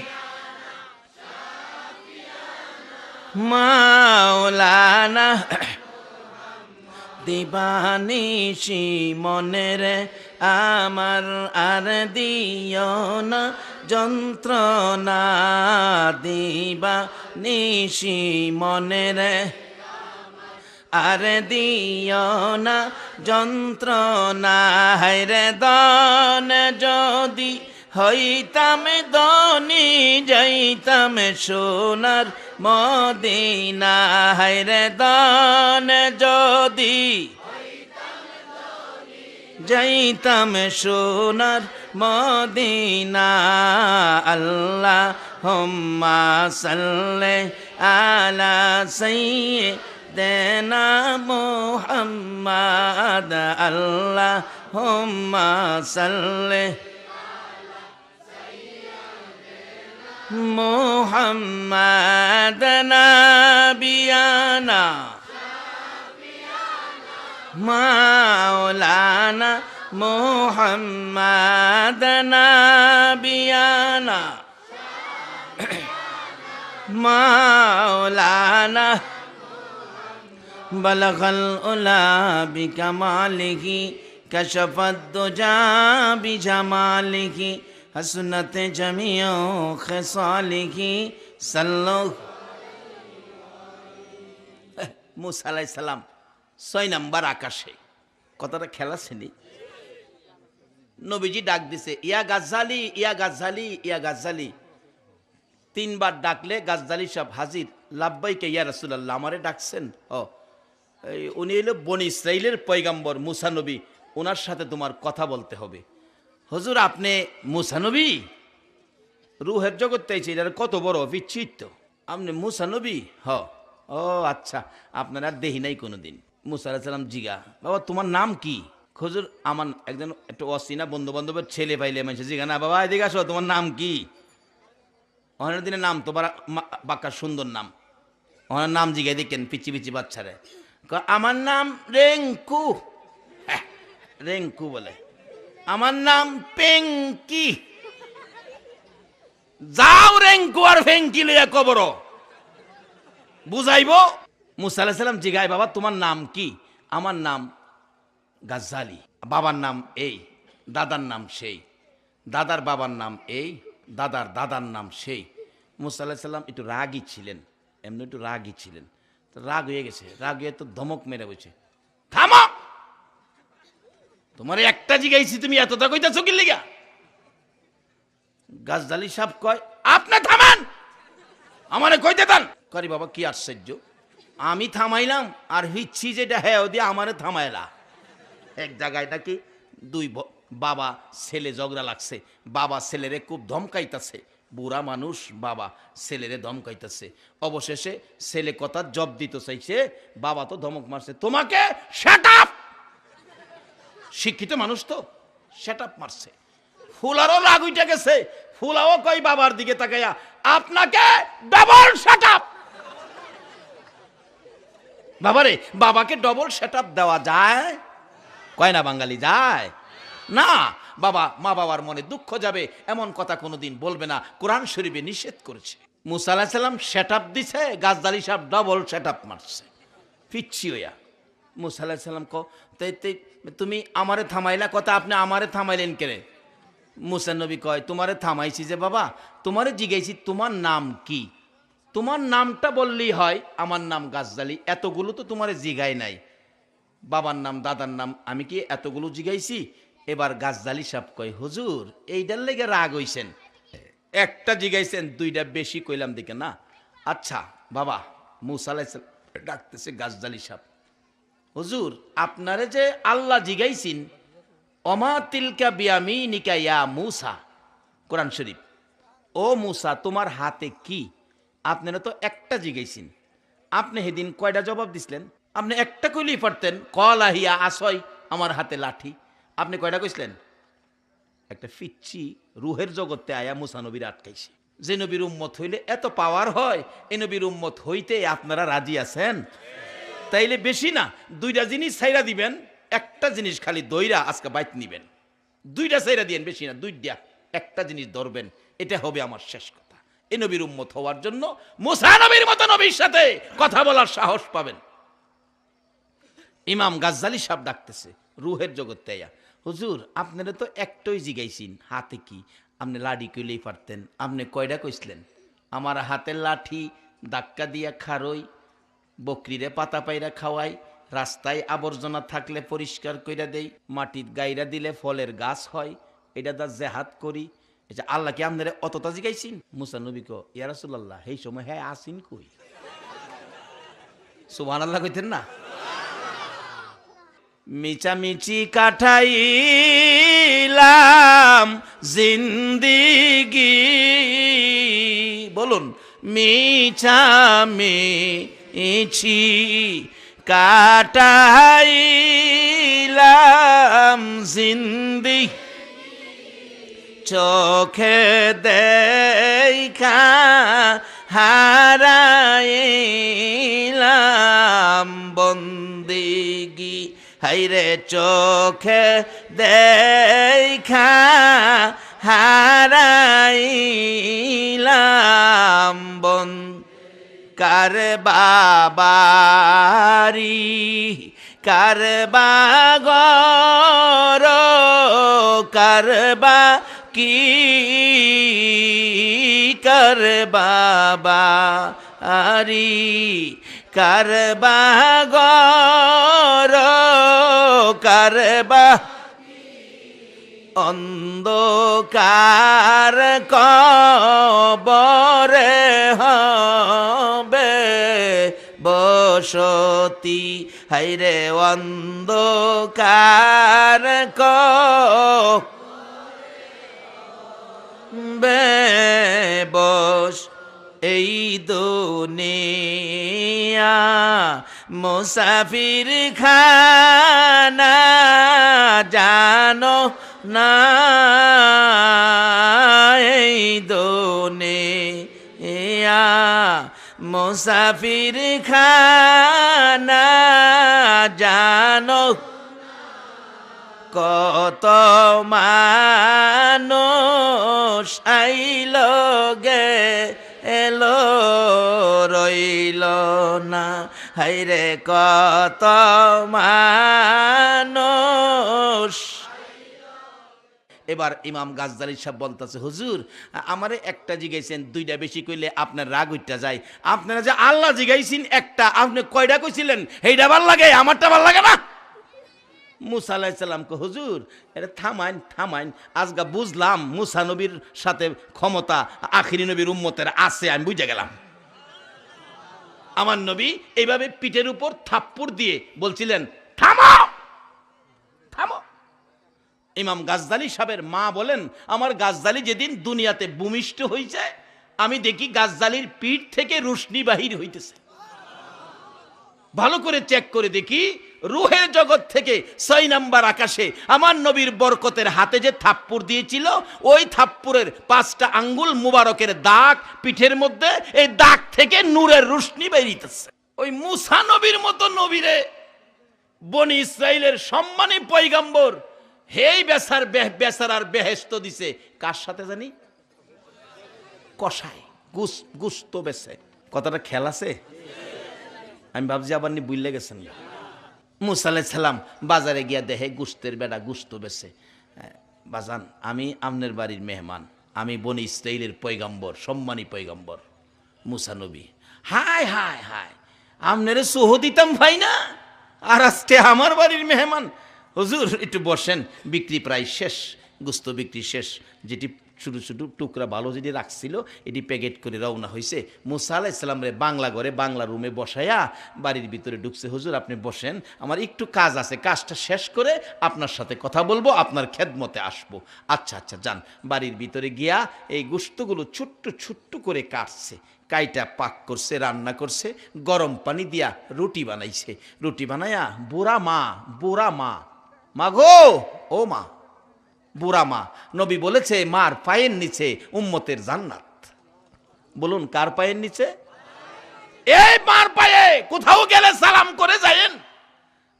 মাওলানা দিবানিশি মনের আমার আর দিও না যন্ত্রণা, দিবানিশি মনের আর দিও না যন্ত্রণা, হায়রে দান যদি হইতাম ধনী যাইতাম সোনার মদিনা, হায়রে দান যদি যাইতাম সোনার মদিনা, আল্লাহুম্মা সাল্লি আলা সাইয়্যিদিনা মুহাম্মাদ আল্লাহুম্মা সাল্লি মুহাম্মাদ নাবিয়ানা মাওলানা মুহাম্মাদ নাবিয়ানা মাওলানা বালাগাল উলা বিকামালিহি কাশাফাদ দুজা বিজামালিহি হাসনাত জামিউ খিসালিহি সাল্লাল্লাহু। মুসা আলাইহিস সালাম 6 নাম্বার আকাশে, কথাটা খেলা ছিল। নবীজি ডাক দিছে, ইয়া গাজ্জালি ইয়া গাজ্জালি ইয়া গাজ্জালি। 3 বার ডাকলে গাজ্জালি সব হাজির। লাব্বাইকা ইয়া রাসূলুল্লাহ, আমারে ডাকছেন? উনি হলো বনি ইসরাইলের পয়গাম্বর মুসা নবী, ওনার সাথে তোমার কথা বলতে হবে। হুজুর আপনি মুসা নবী? রুহের জগৎ তাইছে, এটা কত বড় বিচিত্র। আপনি মুসা নবী? ও আচ্ছা, আপনার আর দেহি নাই কোনোদিন। মুসা আলাইহিস সালাম জিগা, বাবা তোমার নাম কি? হুজুর আমার একজন একটু অচেনা বন্ধু বান্ধবের ছেলে পাইলে মানুষ জিগা, না বাবা এদিকে আসো, তোমার নাম কি? অনেক দিনের নাম তো বাক্কা সুন্দর নাম, ওনার নাম জিগাই দেখেন পিচি পিচি বাচ্চারে। আমার নাম রেঙ্কু। রেঙ্কু বলে, আমার নাম পেঙ্কি। যাও রেঙ্কু আর ফেঙ্কি লইয়া কবর বুঝাইব। মুসা আলাইহিস সালাম জিগায়, বাবা তোমার নাম কি? আমার নাম গাজ্জালি। বাবার নাম এই, দাদার নাম সেই, দাদার বাবার নাম এই, দাদার দাদার নাম সেই। মুসা আলাইহিস সালাম একটু রাগী ছিলেন, এমনি একটু রাগী ছিলেন। তো রাগ হয়ে গেছে, রাগ হয়ে তো ধমক মেরে বসে, থামো, তোমার একটা জিগাইছি তুমি এতটা কইতাছো কি লিগা? গাজ্জালি সাহেব কয়, আপনি থামান, আমারে কইতে দেন। করি বাবা কি আশ্চর্য, আমি থামাইলাম আর হিচ্ছি যেটা হ্যাঁ দিয়ে আমারে থামাইলা। এক জায়গায় নাকি দুই বাবা ছেলে ঝগড়া লাগছে, বাবা ছেলেরে খুব ধমকাইতাছে, বুড়া মানুষ বাবা ছেলেরে ধমকাইতেছে। অবশেষে ছেলে কথা জব দিতে চাইছে, বাবা তো ধমক মারছে, তোমাকে শাট আপ। শিক্ষিত মানুষ তো শাট আপ মারছে। ফুলারও রাগ উঠে গেছে, ফুলাও কই বাবার দিকে তাকাইয়া, আপনাকে ডবল শাট আপ। বাবারে, বাবাকে ডবল শাট আপ দেওয়া যায়? কয় না বাঙালি, যায় না। বাবা মা বাবার মনে দুঃখ যাবে এমন কথা কোনোদিন বলবে না, কোরআন শরীফে নিষেধ করেছে। মুসা আলাইহিস সালাম সেট আপ দিছে, গাজ্জালি সাহেব ডবল সেট আপ মারছে পিচ্ছি হইয়া। মুসা আলাইহিস সালাম তুমি আমারে থামাইলা, কথা আপনি আমারে থামাইলেন কেন? মুসা নবী কয়, তোমারে থামাইছি যে বাবা, তোমারে জিগাইছি তোমার নাম কি? তোমার নামটা বললেই হয়, আমার নাম গাজ্জালি, এতগুলো তো তোমারে জিগাই নাই, বাবার নাম দাদার নাম আমি কি এতগুলো জিগাইছি? এবার গাজ্জালি সাহেব কয়, হুজুর এইটার লেগে রাগ হইছেন, একটা জিগাইছেন দুইটা বেশি কইলাম দিকে না। আচ্ছা বাবা, মুসা আলাইহিস সালাম ডাকতেছে গাজ্জালি সাহেব, হুজুর আপনারে যে আল্লাহ জিগাইছেন, অমা তিলকা বিয়ামিনিকা ইয়া মুসা, কোরআন শরীফ, ও মুসা তোমার হাতে কি? আপনারা তো একটা জিগাইছেন, আপনি সেদিন কয়টা জবাব দিছিলেন? আপনি একটা কইলেই পারতেন, কলা হিয়া আসয়, আমার হাতে লাঠি। আপনি কয়টা কইছিলেন? একটা ফিচ্ছি রুহের জগতে আয়া মুসা নবীর আটকাইছে। যে নবীর উম্মত হইলে এত পাওয়ার হয়, এই নবীর উম্মত হইতে আপনারা রাজি আছেন? তাইলে বেশি না, দুইটা জিনিস ছাইরা দিবেন, একটা জিনিস খালি দইরা আজকে বাইত নিবেন, দুইটা ছাইরা দিয়েন, বেশি না, দুইটা একটা জিনিস ধরবেন, এটা হবে আমার শেষ কথা। এই নবীর উম্মত হওয়ার জন্য মুসা নবীর মতো নবীর সাথে কথা বলার সাহস পাবেন। ইমাম গাজ্জালি সাহেব ডাকতেছে রুহের জগতে আয়া, হুজুর আপনারা তো একটাই জিগাইছেন হাতে কি? আপনি লাঠি কইলেই পারতেন, আপনি কয়টা কইছিলেন? আমার হাতের লাঠি ধাক্কা দিয়া খারই, বকরিরে পাতা পাইরা খাওয়াই, রাস্তায় আবর্জনা থাকলে পরিষ্কার কইরা দেই, মাটির গাইরা দিলে ফলের গাছ হয়, এটা দা জেহাদ করি। এটা আল্লাহ কি আপনারা অতটা জিগাইছেন? মুসা নবী কো, ইয়া রাসূলুল্লাহ এই সময় হ্যাঁ আসিন কই? সুবহানাল্লাহ কইতেন না? মিচামিচি কাটাইলাম জিন্দিগি, বলুন মিচামিচি কাটাইলাম জিন্দি, চোখে দেখা হারাইলাম বন্দিগি, হাইরে চোখে দেখা হারাইলাম বন, কার বাবারি কার বাগর, কার বা কি কার বাবা আরি, কার বাগর কার বা, অন্ধকার কবরে হবে বসতি, হাইরে অন্ধকার বেবস এই দুনিয়া মুসাফির খানা জানো না এই দুনিয়া মুসাফির খানা জানো কত মানুষ আইল গে এলো রইল না হাইরে কত মানুষ। এবার ইমাম গাজ্জালী সাহেব বলতেছে, হুজুর আমারে একটা জিগাইছেন, দুইটা বেশি কইলে আপনার রাগ উঠটা যায়। আপনারা যে আল্লাহ জিগাইছেন একটা, আপনি কয়টা কইছিলেন? এইটা ভাল লাগে, আমারটা ভাল লাগে না। মুসা আলাইহিস সালাম কো, হুজুর এটা থামাইন থামাইন, আজগা বুঝলাম মুসা নবীর সাথে ক্ষমতা আখিরি নবীর উম্মতের আছে, আমি বুঝে গেলাম। আমার নবী এইভাবে পিঠের উপর থাপ্পড় দিয়ে বলছিলেন, থামো থামো। ইমাম গাজ্জালী সাহেবের মা বলেন, আমার গাজ্জালী যেদিন দুনিয়াতে ভূমিষ্ঠ হয়েছে, আমি দেখি গাজ্জালীর পিঠ থেকে রুশনি বাহির হইতেছে। ভালো করে চেক করে দেখি, রুহের জগৎ থেকে 6 নাম্বার আকাশে আমার নবীর বরকতের হাতে যে থাপ্পড় দিয়েছিল, ওই থাপ্পড়ের 5টা আঙ্গুল মুবারকের দাগ পিঠের মধ্যে, এই দাগ থেকে নূরের রুশনি বেরিয়েছে। ওই মুসা নবীর মতো নবীরে বনি ইসরাইলের সম্মানী পয়গম্বর হেই বেচারার বেহেশত দিছে কার সাথে জানি? কষায় গুস্ত বেছে। কথাটা খেয়াল আছে? আমি ভাবছি আবার নি বুঝলে গেছেন। মুসা আলাইহিস সালাম বাজারে গিয়া দেখে গুস্তের বেড়া গুস্ত বেছে। বাজান, আমি আমনের বাড়ির মেহমান, আমি বনি ইসরাইলের পয়গম্বর, সম্মানী পয়গম্বর মুসা নবী। হায় হায় হায়, আমনেরে সোহ দিতাম ভাই না, আর আজকে আমার বাড়ির মেহমান। হুজুর একটু বসেন, বিক্রি প্রায় শেষ, গুস্ত বিক্রি শেষ। যেটি ছোটো ছোটো টুকরা ভালো যেটি রাখছিল, এটি প্যাকেট করে রওনা হয়েছে। মুসা আলাইহিস সালাম রে বাংলা ঘরে বাংলা রুমে বসাইয়া বাড়ির ভিতরে ঢুকছে। হুজুর আপনি বসেন, আমার একটু কাজ আছে, কাজটা শেষ করে আপনার সাথে কথা বলবো, আপনার খেদমতে আসবো। আচ্ছা আচ্ছা যান। বাড়ির ভিতরে গিয়া এই গোশতগুলো ছোট্ট ছোট্ট করে কাটছে, কাইটা পাক করছে, রান্না করছে, গরম পানি দিয়া রুটি বানাইছে। রুটি বানাইয়া বুড়া মা মা গো, ও মা, বুড়া মা। নবী বলেছে মার পায়ের নিচে উম্মতের জান্নাত। বলুন কার পায়ের নিচে? এই মার পায়ে কোথাও গেলে সালাম করে যায়েন।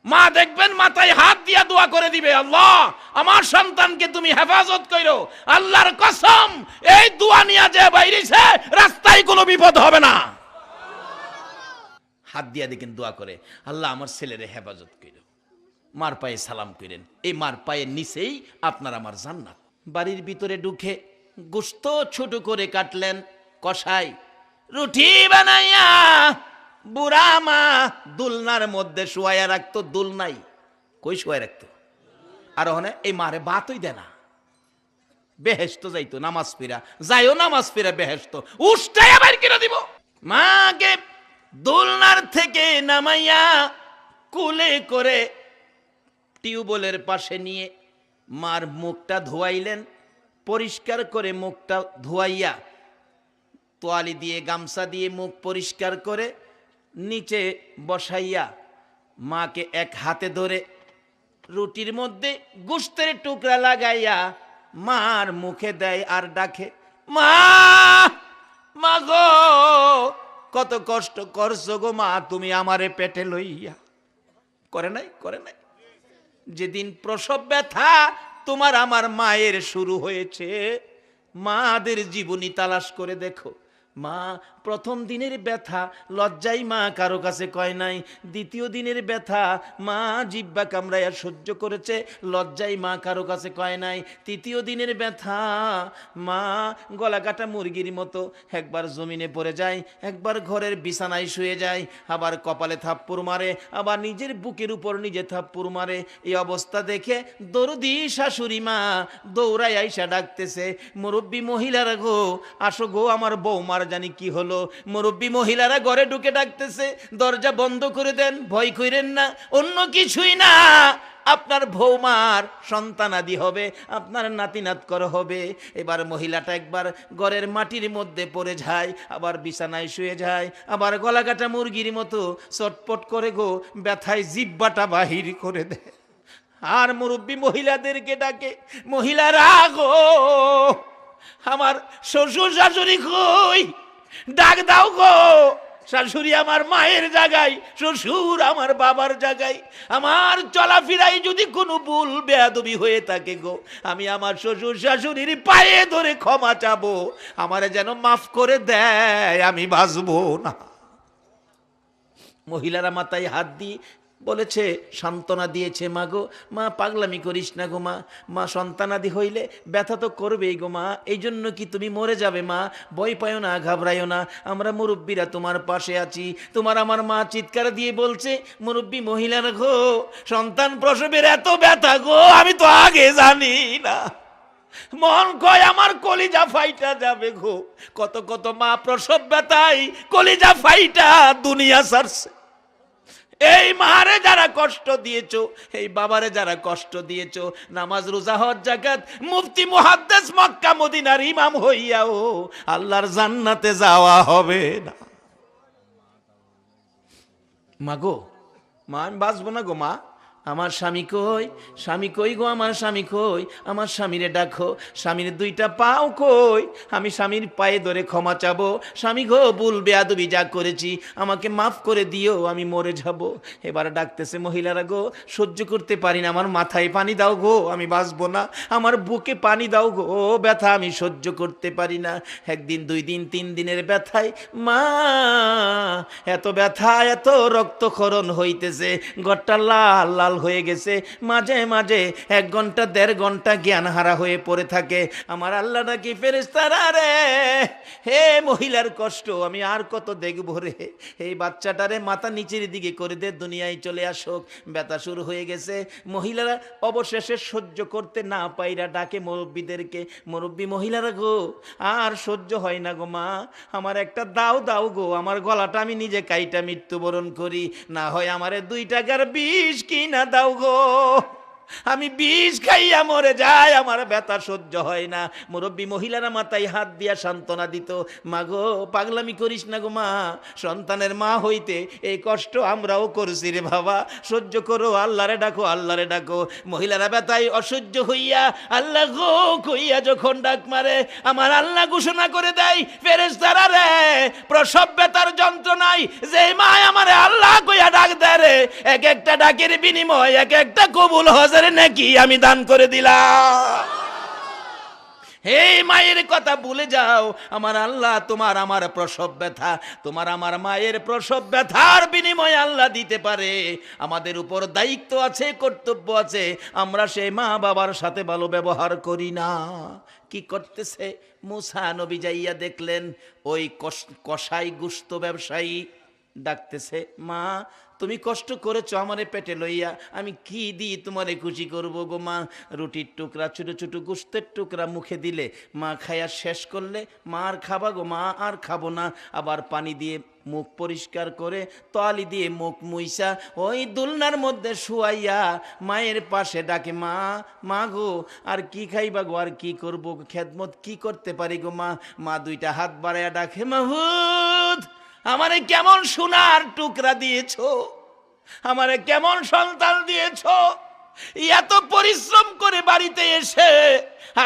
মা দেখবেন মাথায় হাত দিয়া দোয়া করে দিবে, আল্লাহ আমার সন্তানকে তুমি হেফাজত করো। আল্লাহর কসম, এই দোয়া নিয়ে যে বাইরেছে রাস্তায় কোনো বিপদ হবে না। হাত দিয়া দেখেন দোয়া করে, আল্লাহ আমার ছেলেরে হেফাজত করো। মার পায়ে সালাম করেন, এই মার পায়ের নিচেই আপনার আমার জান্নাত। বাড়ির ভিতরে ঢুকে গোশত ছোট করে কাটলেন, কষাই রুটি বানাইয়া বুড়া মা দুলনার মধ্যে শুয়াইয়া রাখতো। দুলনাই কই শুয়াই রাখতো? আর ওখানে এই মারে ভাতই দেয় না, বেহেশত যাইতো নামাজ পড়া, যাইও নামাজ পড়া বেহেশত উষ্টাই আবার কিনে দিব। মাকে দুলনার থেকে নামাইয়া কুলে করে টিউবওয়েলের পাশে নিয়ে মার মুখটা ধোয়াইলেন, পরিষ্কার করে মুখটা ধোয়াইয়া তোয়ালি দিয়ে গামছা দিয়ে মুখ পরিষ্কার করে নিচে বসাইয়া মাকে এক হাতে ধরে রুটির মধ্যে গোশতের টুকরা লাগাইয়া মার মুখে দেয় আর ডাকে, মা মা গো, কত কষ্ট করছো গো মা তুমি আমারে পেটে লইয়া। করে নাই? করে নাই? যেদিন প্রসব ব্যথা তোমার আমার মায়ের শুরু হয়েছে, মাদের জীবনী তালাশ করে দেখো। মা প্রথম দিনের ব্যথা লজ্জায় মা কারো কাছে কয় নাই, দ্বিতীয় দিনের ব্যথা মা জিহ্বা কামড়াইয়া সহ্য করেছে, লজ্জায় মা কারো কাছে কয় নাই, তৃতীয় দিনের ব্যথা মা গলা কাটা মুরগির মতো একবার জমিনে পড়ে যায়, একবার ঘরের বিছানায় শুয়ে যায়, আবার কপালে থাপ্পড় মারে, আবার নিজের বুকের উপর নিজে থাপ্পড় মারে। এই অবস্থা দেখে দরদি শাশুড়ি মা দৌড়াই আইসা ডাকতেছে, মুরব্বী মহিলারা গো, আসো গো, আমার বৌমার জানি কি হলো। মুরব্বী মহিলারা ঘরে ঢুকে ডাকতেছে, দরজা বন্ধ করে দেন, ভয় করেন না, অন্য কিছুই না, আপনার বৌমার সন্তানাদি হবে, আপনার নাতি নাতকর হবে। এবার মহিলাটা একবার ঘরের মাটির মধ্যে পড়ে যায়, আবার বিছানায় শুয়ে যায়, আবার গলা কাটা মুরগির মতো চটপট করে গো ব্যথায় জিব্বাটা বাহির করে দেয়। আর মুরব্বী মহিলাদেরকে ডাকে, মহিলারা গো, আমার শ্বশুর শাশুড়ি কই, ডাক দাও গো। শাশুড়ি আমার মায়ের জায়গায়, শ্বশুর আমার বাবার জায়গায়। আমার চলাফেরায় যদি কোনো ভুল বেয়াদবি হয়ে থাকে গো, আমি আমার শ্বশুর শাশুড়ির পায়ে ধরে ক্ষমা চাবো, আমারে যেন মাফ করে দেয়, আমি বাঁচবো না। মহিলারা মাথায় হাত দিয়ে বলেছে, সান্ত্বনা দিয়েছে, মা গো, মা পাগলামি করিস না গো মা, মা সন্তানাদি হইলে ব্যথা তো করবেই গো মা, এই জন্য কি তুমি মরে যাবে মা, ভয় পাইও না, ঘাবড়াইও না, আমরা মুরব্বীরা তোমার পাশে আছি। তোমার আমার মা চিৎকার দিয়ে বলছে, মুরব্বী মহিলারা গো, সন্তান প্রসবের এত ব্যথা গো, আমি তো আগে জানি না, মন কয় আমার কলিজা ফাইটা যাবে গো। কত কত মা প্রসব ব্যথায় কলিজা ফাইটা দুনিয়া ছাড়ছে। এই মারে যারা কষ্ট দিয়েছো, এই বাবারে যারা কষ্ট দিয়েছো, নামাজ রোজা হজ যাকাত মুফতি মুহাদ্দিস মক্কা মদিনার ইমাম হইয়াও আল্লাহর জান্নাতে যাওয়া হবে না। মা গো, মা আমি বাঁচবো না গো মা, আমার স্বামী কই, স্বামী কই গো, আমার স্বামী কই, আমার স্বামীরে ডাকো, স্বামীর দুইটা পাও কই, আমি স্বামীর পায়ে ধরে ক্ষমা চাবো, স্বামী গো ভুল বেয়াদবি যা করেছি আমাকে মাফ করে দিও, আমি মরে যাব। এবার ডাকতেছে মহিলারা গো, সহ্য করতে পারি না, আমার মাথায় পানি দাও গো, আমি বাঁচবো না, আমার বুকে পানি দাও গো, ব্যথা আমি সহ্য করতে পারি না। একদিন, 2 দিন, 3 দিনের ব্যথায় মা এত ব্যথা, এত রক্তক্ষরণ হইতেছে, ঘরটা লাল লাল হয়ে গেছে, মাঝে মাঝে 1 ঘন্টা 1.5 ঘন্টা জ্ঞান হারা হয়ে পড়ে থাকে। আমার আল্লাহ নাকি ফেরেশতারা রে, হে মহিলার কষ্ট আমি আর কত দেখবো রে, এই বাচ্চাটারে মাথা নিচের দিকে করে দে, দুনিয়ায় চলে আসুক, ব্যথা শুরু হয়ে গেছে। মহিলারা অবশেষে সহ্য করতে না পাইরা ডাকে মুরব্বীদেরকে, মুরব্বী মহিলারা গো, আর সহ্য হয় না গো মা, আমার একটা দাও দাও গো, আমার গলাটা আমি নিজে কাইটা মৃত্যুবরণ করি, না হয় আমারে 2 টাকার বিষ কিনা দাও গো, আমি বিষ খাইয়া মরে যাই, আমার ব্যথা সহ্য হয় না। মুরব্বী মহিলারা মাথায় হাত দিয়া সান্ত্বনা দিত, মা গো পাগলামি করিস না গো মা, সন্তানের মা হইতে এই কষ্ট আমরাও করছি রে বাবা, সহ্য করো, আল্লাহরে ডাকো, আল্লাহরে ডাকো। মহিলারা ব্যথায় অসহ্য হইয়া আল্লাহ গো কইয়া যখন ডাক মারে, আমার আল্লাহ ঘোষণা করে দেয়, ফেরেশতারা রে, প্রসব ব্যথার যন্ত্রণায় যে মা আমারে আল্লাহ কইয়া ডাক দেয় রে, এক একটা ডাকের বিনিময় এক একটা কবুল হজের নাকি আমি দান করে দিলাম। এই মায়ের কথা ভুলে যাও, আমার আল্লাহ তোমার আমার প্রসব ব্যথা, তোমার আমার মায়ের প্রসব ব্যথার বিনিময়ে আল্লাহ দিতে পারে। আমাদের উপর দায়িত্ব আছে, কর্তব্য আছে, আমরা সেই মা বাবার সাথে ভালো ব্যবহার করি না। কি করতেছে মুসা নবী যাইয়া দেখলেন, ওই কসাই গুস্ত ব্যবসায়ী ডাকতেছে, মা তুমি কষ্ট করেছো আমারে পেটে লইয়া, আমি কি দিই তোমারে খুশি করব গো মা। রুটির টুকরা, ছোট ছোট গোস্তের টুকরা মুখে দিলে মা খাইয়া শেষ করলে, মা আর খাবা গো মা, আর খাবো না। আবার পানি দিয়ে মুখ পরিষ্কার করে তোয়ালি দিয়ে মুখ মুইসা ওই দুলনার মধ্যে শুয়াইয়া মায়ের পাশে ডাকে, মা, মা গো আর কি খাইবা গো, আর কি করব, খেদমত কি করতে পারি গো মা। মা 2টা হাত বাড়াইয়া ডাকে, মাহুদ আমারে কেমন সোনার টুকরা দিয়েছো, আমারে কেমন সন্তান দিয়েছো, এত পরিশ্রম করে বাড়িতে এসে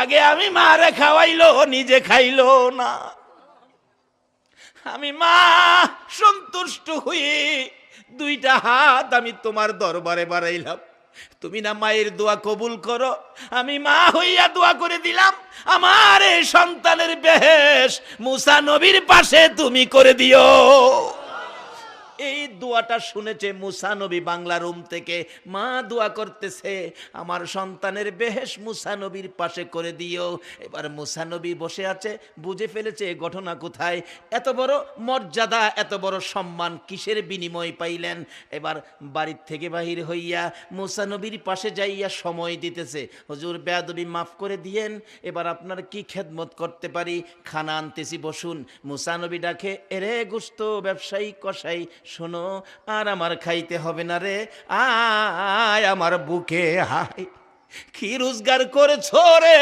আগে আমি মারে খাওয়াইলো, নিজে খাইলো না। আমি মা সন্তুষ্ট হয়ে 2টা হাত আমি তোমার দরবারে বাড়াইলাম, তুমি না মায়ের দোয়া কবুল করো, আমি মা হইয়া দোয়া করে দিলাম, আমার এই সন্তানের বেহেশ মুসা নবীর পাশে তুমি করে দিও। এই দোয়াটা শুনেছে মুসা নবী বাংলা রুম থেকে, মা দোয়া করতেছে আমার সন্তানের বেহেশ মুসা নবীর পাশে করে দিও। এবার মুসা নবী বসে আছে, বুঝে ফেলেছে ঘটনা কোথায়, এত বড় মর্যাদা, এত বড় সম্মান কিসের বিনিময় পাইলেন। এবার বাড়ির থেকে বাহির হইয়া মুসা নবীর পাশে যাইয়া সময় দিতেছে, হুজুর বেয়াদবি মাফ করে দিয়েন, এবার আপনার কি খেদমত করতে পারি, খানা আনতেছি বসুন। মুসা নবী ডাকে, এরে গোস্ত ব্যবসায়ী কসাই শোনো, আর আমার খাইতে হবে না রে, আয় আমার বুকে হায়। কি রোজগার করেছো রে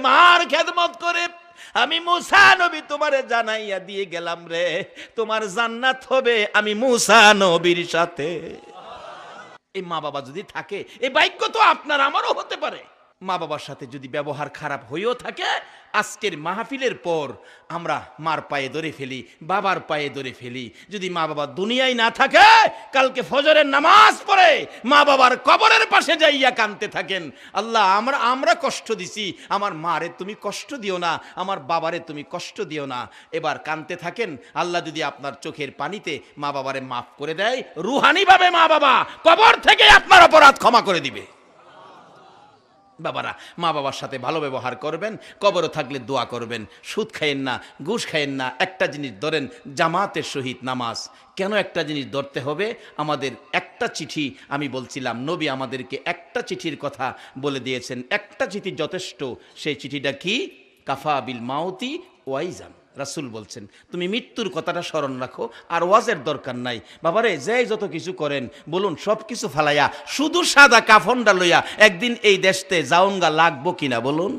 মার খেদমত করে, আমি মুসা নবী তোমারে জানাইয়া দিয়ে গেলাম রে, তোমার জান্নাত হবে আমি মুসা নবীর সাথে। এই মা বাবা যদি থাকে, এই ভাগ্য তো আপনার আমারও হতে পারে। মা বাবার সাথে যদি ব্যবহার খারাপ হয়েও থাকে, আজকের মাহফিলের পর আমরা মার পায়ে ধরে ফেলি, বাবার পায়ে ধরে ফেলি। যদি মা বাবা দুনিয়ায় না থাকে, কালকে ফজরের নামাজ পড়ে মা বাবার কবরের পাশে যাইয়া কাঁদতে থাকেন, আল্লাহ আমরা কষ্ট দিছি, আমার মারে তুমি কষ্ট দিও না, আমার বাবারে তুমি কষ্ট দিও না। এবার কাঁদতে থাকেন। আল্লাহ যদি আপনার চোখের পানিতে মা বাবারে মাফ করে দেয়, রুহানিভাবে মা বাবা কবর থেকে আপনার অপরাধ ক্ষমা করে দিবে। বাবারা, মা বাবার সাথে ভালো ব্যবহার করবেন, কবরও থাকলে দোয়া করবেন, সুদ খাইয়েন না, ঘুষ খাইয়েন না। একটা জিনিস ধরেন, জামাতের সহিত নামাজ। কেন একটা জিনিস ধরতে হবে? আমাদের একটা চিঠি, আমি বলছিলাম নবী আমাদেরকে একটা চিঠির কথা বলে দিয়েছেন, একটা চিঠি যথেষ্ট। সেই চিঠিটা কি? কাফা বিল মাউতি ওয়াইজান। রাসূল বলছেন তুমি মৃত্যুর কথাটা স্মরণ রাখো, আর ওয়াজের দরকার নাই। বাবারে, যে যত কিছু করেন বলুন, সব কিছু ফালাইয়া শুধু সাদা কাফনটা লইয়া একদিন এই দেশতে যাওনগা লাগবো কিনা বলুন?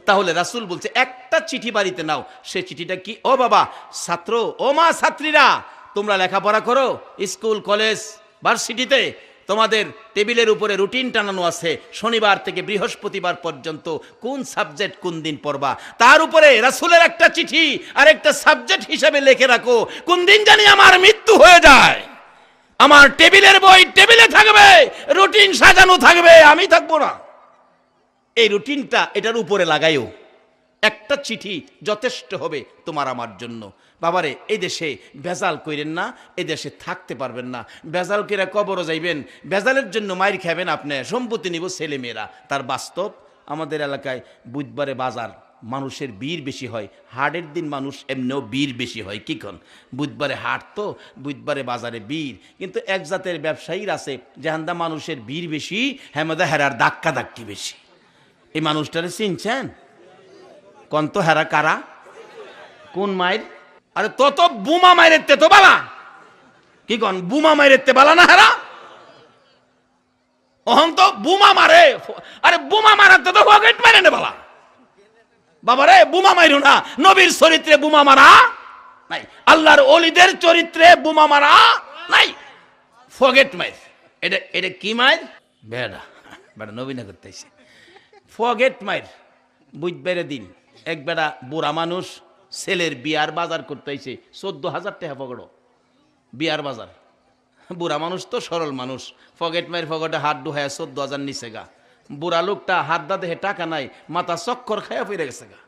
তাহলে রাসূল বলছে একটা চিঠি বাড়িতে নাও। সে চিঠিটা কি? ও বাবা ছাত্র, ও মা ছাত্রীরা, তোমরা লেখাপড়া করো, স্কুল কলেজ ভার্সিটিতে তোমাদের টেবিলের উপরে রুটিন টানানো আছে, শনিবার থেকে বৃহস্পতিবার পর্যন্ত কোন সাবজেক্ট কোন দিন পড়বা। তার উপরে রাসূলের একটা চিঠি আর একটা সাবজেক্ট হিসাবে লিখে রাখো, কোন দিন জানি আমার মৃত্যু হয়ে যায়, আমার টেবিলের বই টেবিলে থাকবে, রুটিন সাজানো থাকবে, আমি থাকবো না। এই রুটিনটা এটার উপরে লাগাইও। একটা চিঠি যথেষ্ট হবে তোমার আমার জন্য। বাবারে, এই দেশে ভেজাল কইরেন না, এই দেশে থাকতে পারবেন না। ভেজাল কইরা কবরও যাইবেন, ভেজালের জন্য মাইর খাবেন আপনি, সম্পত্তি নিব ছেলেমেয়েরা। তার বাস্তব আমাদের এলাকায় বুধবারে বাজার, মানুষের ভিড় বেশি হয়। হাটের দিন মানুষ এমনিও ভিড় বেশি হয়, কি কন? বুধবারে হাট তো, বুধবারে বাজারে ভিড়। কিন্তু এক জাতের ব্যবসায়ীর আছে, যেহান্দা মানুষের ভিড় বেশি, হেমাদা হেরার ধাক্কা ধাক্কি বেশি। এই মানুষটারে চিনছেন? কন্ত হেরা কারা? কোন মায়ের? আরে তত বুমা মায়ের তো বালা, কি কন? বুমা মায়ের বালা না হেরা? অহন তো বুমা মারে। আরে বুমা মারাতে তো পকেট মারে নে বালা। বাবারে, বুমা মাইরো না। নবীর চরিত্রে বুমা মারা নাই, আল্লাহর ওলিদের চরিত্রে বুমা মারা নাই, ফগেট মাইর। এটা এটা কি মাইর? বেড়া বেড়া নবীনা করতেছে ফগেট মাইর। বুঝবেরে দিন এক বেড়া বুড়া মানুষ ছেলের বিয়ার বাজার করতে আইছে, 14,000 টাকা পকড়ো বিয়ার বাজার। বুড়া মানুষ তো সরল মানুষ, ফগেট মাইর ফগটে হাত ডুহায় 14,000 নিচে গা। বুড়া লোকটা হাত দা দেহে টাকা নাই, মাথা চক্কর খাইয়া ফিরে গেছে গা।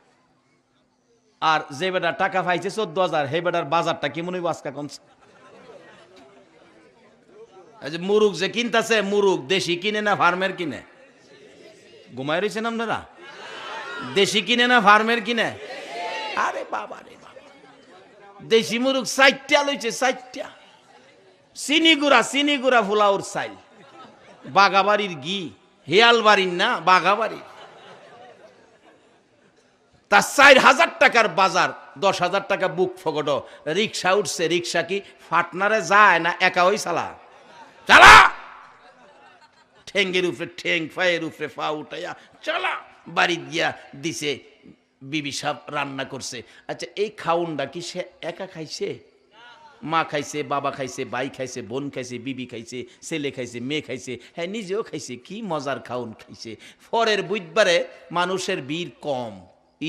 আর যে বেটা টাকা পাইছে 14,000, হে বেটার বাজারটা কি মনে হইব আজকা কমছে? মুরুগ যে কিনতেছে, মুরুগ দেশি কিনে না ফার্মের কিনে? ঘুমাই রয়েছেন আপনারা? দেশি কিনে না ফার্মের কিনে? আরে বাবা রে বাবা, দেশি মুরুগ 4টা লইছে, 4টা। চিনি গুড়া ফুলাউর চাইল, বাগাবাড়ির ঘি, হেয়াল বাড়ির না বাগাবাড়ির। তার 4,000 টাকার বাজার, 10,000 টাকা বুক ফগট। রিক্সা উঠছে, রিক্সা কি ফাটনারে যায় না একা ওই চালা চালা, ঠেঙ্গের উপরে ঠেং, ফায়ের উপরে ফা উঠাইয়া চালা বাড়ি গিয়া দিছে। বিবি সাহেব রান্না করছে। আচ্ছা, এই খাউনটা কি সে একা খাইছে? মা খাইছে, বাবা খাইছে, ভাই খাইছে, বোন খাইছে, বিবি খাইছে, ছেলে খাইছে, মেয়ে খাইছে, হ্যাঁ নিজেও খাইছে। কি মজার খাউন খাইছে। পরের বুধবারে মানুষের ভিড় কম,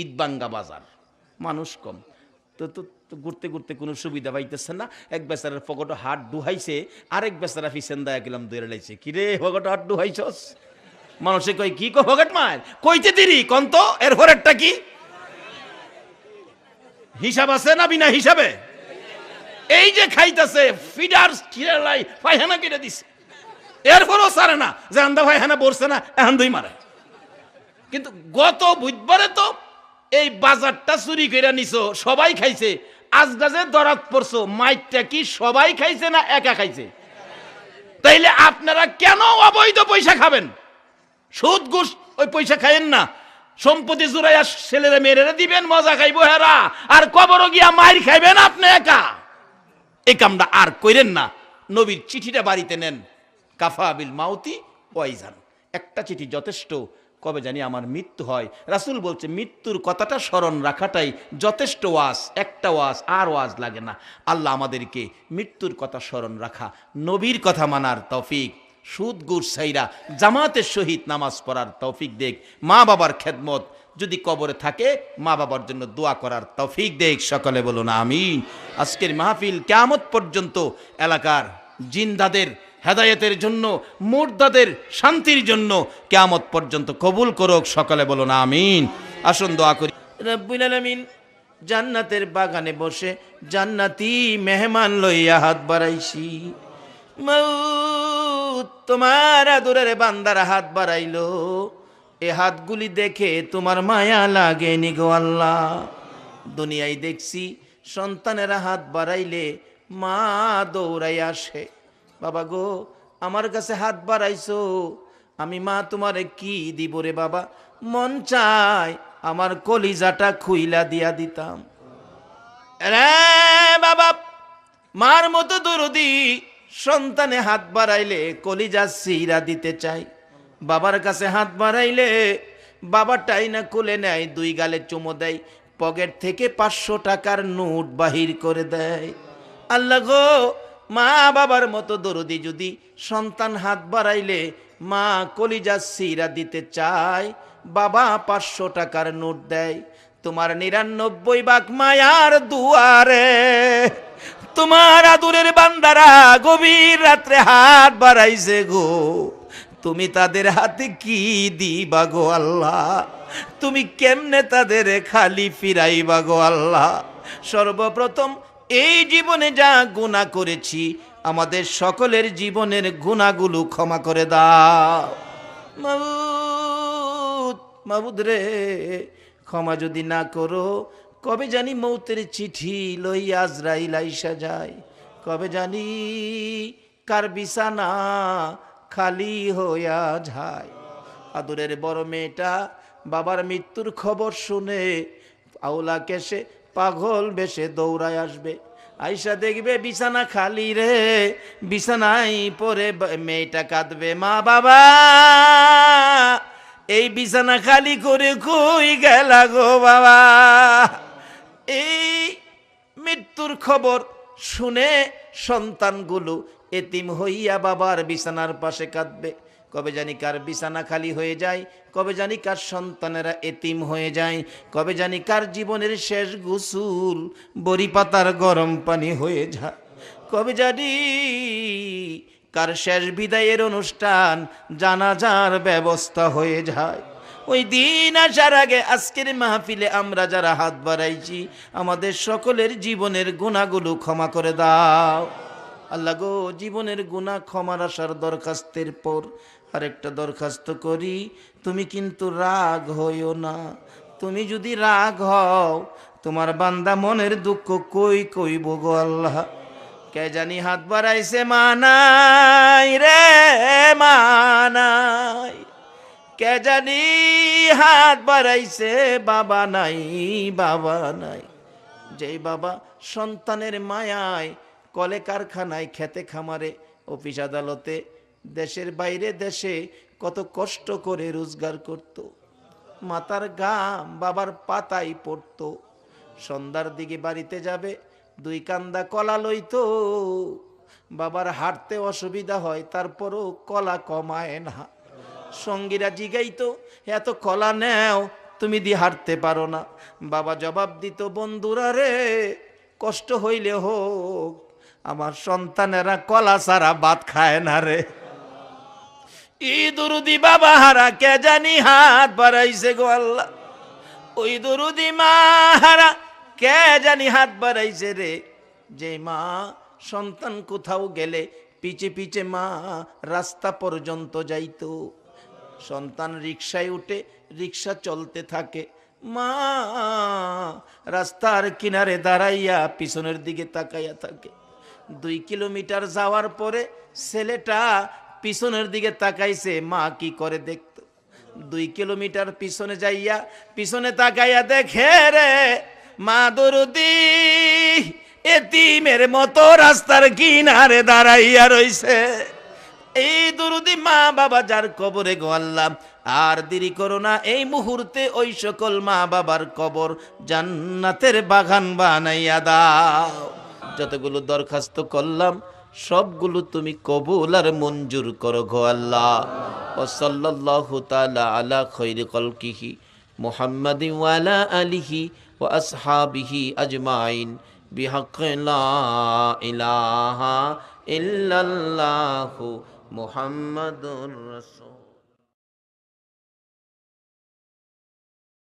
ঈদ বাঙ্গা বাজার, মানুষ কম। তো তো ঘুরতে ঘুরতে কোনো সুবিধা পাইতেছে না। এক বেচারার পকেটে হাত ডুহাইছে, আরেক বেচারা পিছন দায়া গেলাম দৌড়ে লাইছে। কিরে পকেটে হাত ডুহাইছস? মানুষে কই কি কো পকেট মার কইতে দিরি কন্ত, এর পরেরটা কি হিসাব আছে না বিনা হিসাবে? এই যে খাইতেছে ফিডার কিরালাই পায়খানা কেটে দিছে, এরপরও সারে না যে আন্দা পায়খানা পড়ছে না, এখন দুই মারে। কিন্তু গত বুধবারে তো এই বাজারটা চুরি করে নিছো, সবাই খাইছে। আজকে যে দরাত পড়ছো, মাইটটা কি সবাই খাইছে না একা খাইছে? তাইলে আপনারা কেন অবৈধ পয়সা খাবেন? সুদ ঘুষ ওই পয়সা খাইেন না, সম্পত্তি জুড়াইয়া ছেলেরা মেয়েরা দিবেন, মজা খাইবো হেরা, আর কবরও গিয়া মাইর খাইবেন আপনি একা। এই কামটা আর কইরেন না। নবীর চিঠিটা বাড়িতে নেন। কাফা বিল মাউতি ওয়াইজান, একটা চিঠি যথেষ্ট, কবে জানি আমার মৃত্যু হয়। রাসূল বলছে মৃত্যুর কথাটা স্মরণ রাখাটাই যথেষ্ট ওয়াজ, একটা ওয়াজ, আর ওয়াজ লাগে না। আল্লাহ আমাদেরকে মৃত্যুর কথা স্মরণ রাখা, নবীর কথা মানার তৌফিক, সুদ গুড় সাইরা জামাতের সহিত নামাজ পড়ার তৌফিক দেখ, মা বাবার খেদমত যদি কবরে থাকে মা বাবার জন্য দোয়া করার তৌফিক দেখ। সকলে বলুন আমিন। আজকের মাহফিল কিয়ামত পর্যন্ত এলাকার জিন্দাদের হেদায়েতের জন্য, মুর্দাদের শান্তির জন্য কিয়ামত পর্যন্ত কবুল করুক। সকলে বলুন আমিন। আসুন দোয়া করি। রব্বুল আলামিন জান্নাতের বাগানে বসে জান্নাতি মেহমান লইয়া হাত বাড়াইছি। মউত তোমার আদরের বান্দারা হাত বাড়াইলো, এ হাতগুলি দেখে তোমার মায়া লাগেনি গো আল্লাহ। দুনিয়ায় দেখছি সন্তানেরা হাত বাড়াইলে মা দৌড়াই আসে, বাবা গো আমার কাছে হাত বাড়াইছো, আমি মা তোমারে কি দিব রে বাবা, মন চায় আমার কলিজাটা খুইলা দিয়া দিতাম। রে বাবা, মার মতো দরদি সন্তানে হাত বাড়াইলে কলিজা সিরা দিতে চাই, বাবার কাছে হাত বাড়াইলে বাবাটাই না কোলে নেয়, দুই গালে চুমো দেয়, পকেট থেকে 500 টাকার নোট বাহির করে দেয়। আল্লাহ গো, মা বাবার মতো দরদি যদি সন্তান হাত বাড়াইলে মা কলিজা সিরা দিতে চায়, বাবা 500 টাকার নোট দেয়। তোমার 99 ভাগ মায়ার দুয়ারে তোমার আদুরের বান্দারা গভীর রাত্রে হাত বাড়াইছে গো, তুমি তাদের হাতে কি দিবা গো আল্লাহ, তুমি কেমনে তাদের খালি ফিরাইবা গো আল্লাহ। সর্বপ্রথম এই জীবনে যা গুনাহ করেছি আমাদের সকলের জীবনের গুনাহগুলো ক্ষমা করে দাও। মাবুদ, মাবুদ রে, ক্ষমা যদি না করো কবে জানি মৌতের চিঠি লইয়া আজরাইল আইসা যায়, কবে জানি কার বিছানা খালি হইয়া যায়। আদরের বড় মেয়েটা বাবার মৃত্যুর খবর শুনে আওলা কেশে পাগল বেশে দৌড়ায় আসবে, আইসা দেখবে বিছানা খালি রে, বিছানায় পরে মেয়েটা কাঁদবে, মা বাবা এই বিছানা খালি করে কই গেলা গো বাবা। এই মৃত্যুর খবর শুনে সন্তানগুলো এতিম হইয়া বাবার বিছানার পাশে কাঁদবে, কবে জানি কার বিছানা খালি হয়ে যায়, কবে জানি কার সন্তানেরা এতিম হয়ে যায়, কবে জানি কার জীবনের শেষ গোসল বড়ি পাতার গরম পানি হয়ে যায়, কবে জানি কার শেষ বিদায়ের অনুষ্ঠান জানাজার ব্যবস্থা হয়ে যায়। ওই দিন আসার আগে আজকের মাহফিলে আমরা যারা হাত বাড়াইছি আমাদের সকলের জীবনের গুনাহগুলো ক্ষমা করে দাও। আল্লাহ গো, জীবনের গুনাহ ক্ষমার আসার দরখাস্তের পর আরেকটা দরখাস্ত করি, তুমি কিন্তু রাগ হইও না। তুমি যদি রাগ হও তোমার বান্দা মনের দুঃখ কই কইব গো আল্লাহ। কে জানি হাত বাড়াইছে, মানাই রে মানাই, কে জানি হাত বাড়াইছে, বাবা নাই বাবা নাই। যেই বাবা সন্তানের মায়ায় কলে কারখানায়, খেতে খামারে, অফিস আদালতে, দেশের বাইরে দেশে কত কষ্ট করে রোজগার করত, মাথার ঘাম বাবার পাতায় পড়ত, সন্ধ্যার দিকে বাড়িতে যাবে, 2 কান্দা কলা লইতো, বাবার হাঁটতে অসুবিধা হয় তারপরও কলা কমায় না। সঙ্গীরা জিগাইতো, এত কলা নেও তুমি দিয়ে হাঁটতে পারো না, বাবা জবাব দিত, বন্ধুরা রে কষ্ট হইলে হোক, আমার সন্তানেরা কলা ছাড়া ভাত খায় না রে। ই দরুদি বাবা হারা কে জানি হাত বাড়াইছে গো আল্লাহ, ওই দরুদি মা হারা কে জানি হাত বাড়াইছে রে। যে মা সন্তান কোথাও গেলে পিছে পিছে মা রাস্তা পর্যন্ত যাইতো, সন্তান রিকশায় উঠে রিকশা চলতে থাকে, মা রাস্তার কিনারে দাঁড়াইয়া পিছনের দিকে তাকাইয়া থাকে। 2 কিলোমিটার যাওয়ার পরে ছেলেটা পিছনের দিকে তাকাইছে, মা কি করে দেখতো। 2 কিলোমিটার পিছনে যাইয়া পিছনে তাকাইয়া দেখে রে মা দরদি এতিমের মতো রাস্তার কিনারে দাঁড়াইয়া রইছে। এই দরুদি মা বাবা যার কবরে গো আল্লাহ, আর দেরি করো না, এই মুহূর্তে ওই সকল মা বাবার কবর জান্নাতের বাগান বানাইয়া দাও। যতগুলো দরখাস্ত করলাম সবগুলো তুমি কবুল আর মঞ্জুর করো গো আল্লাহ। ওয়া সাল্লাল্লাহু তাআলা আলা খায়রি খালকিহি মুহাম্মাদিন ওয়া আলা আলিহি ওয়া আসহাবিহি আজমাইন বিহাক্কি লা ইলাহা ইল্লাল্লাহু মুহাম্মাদুর রাসূল।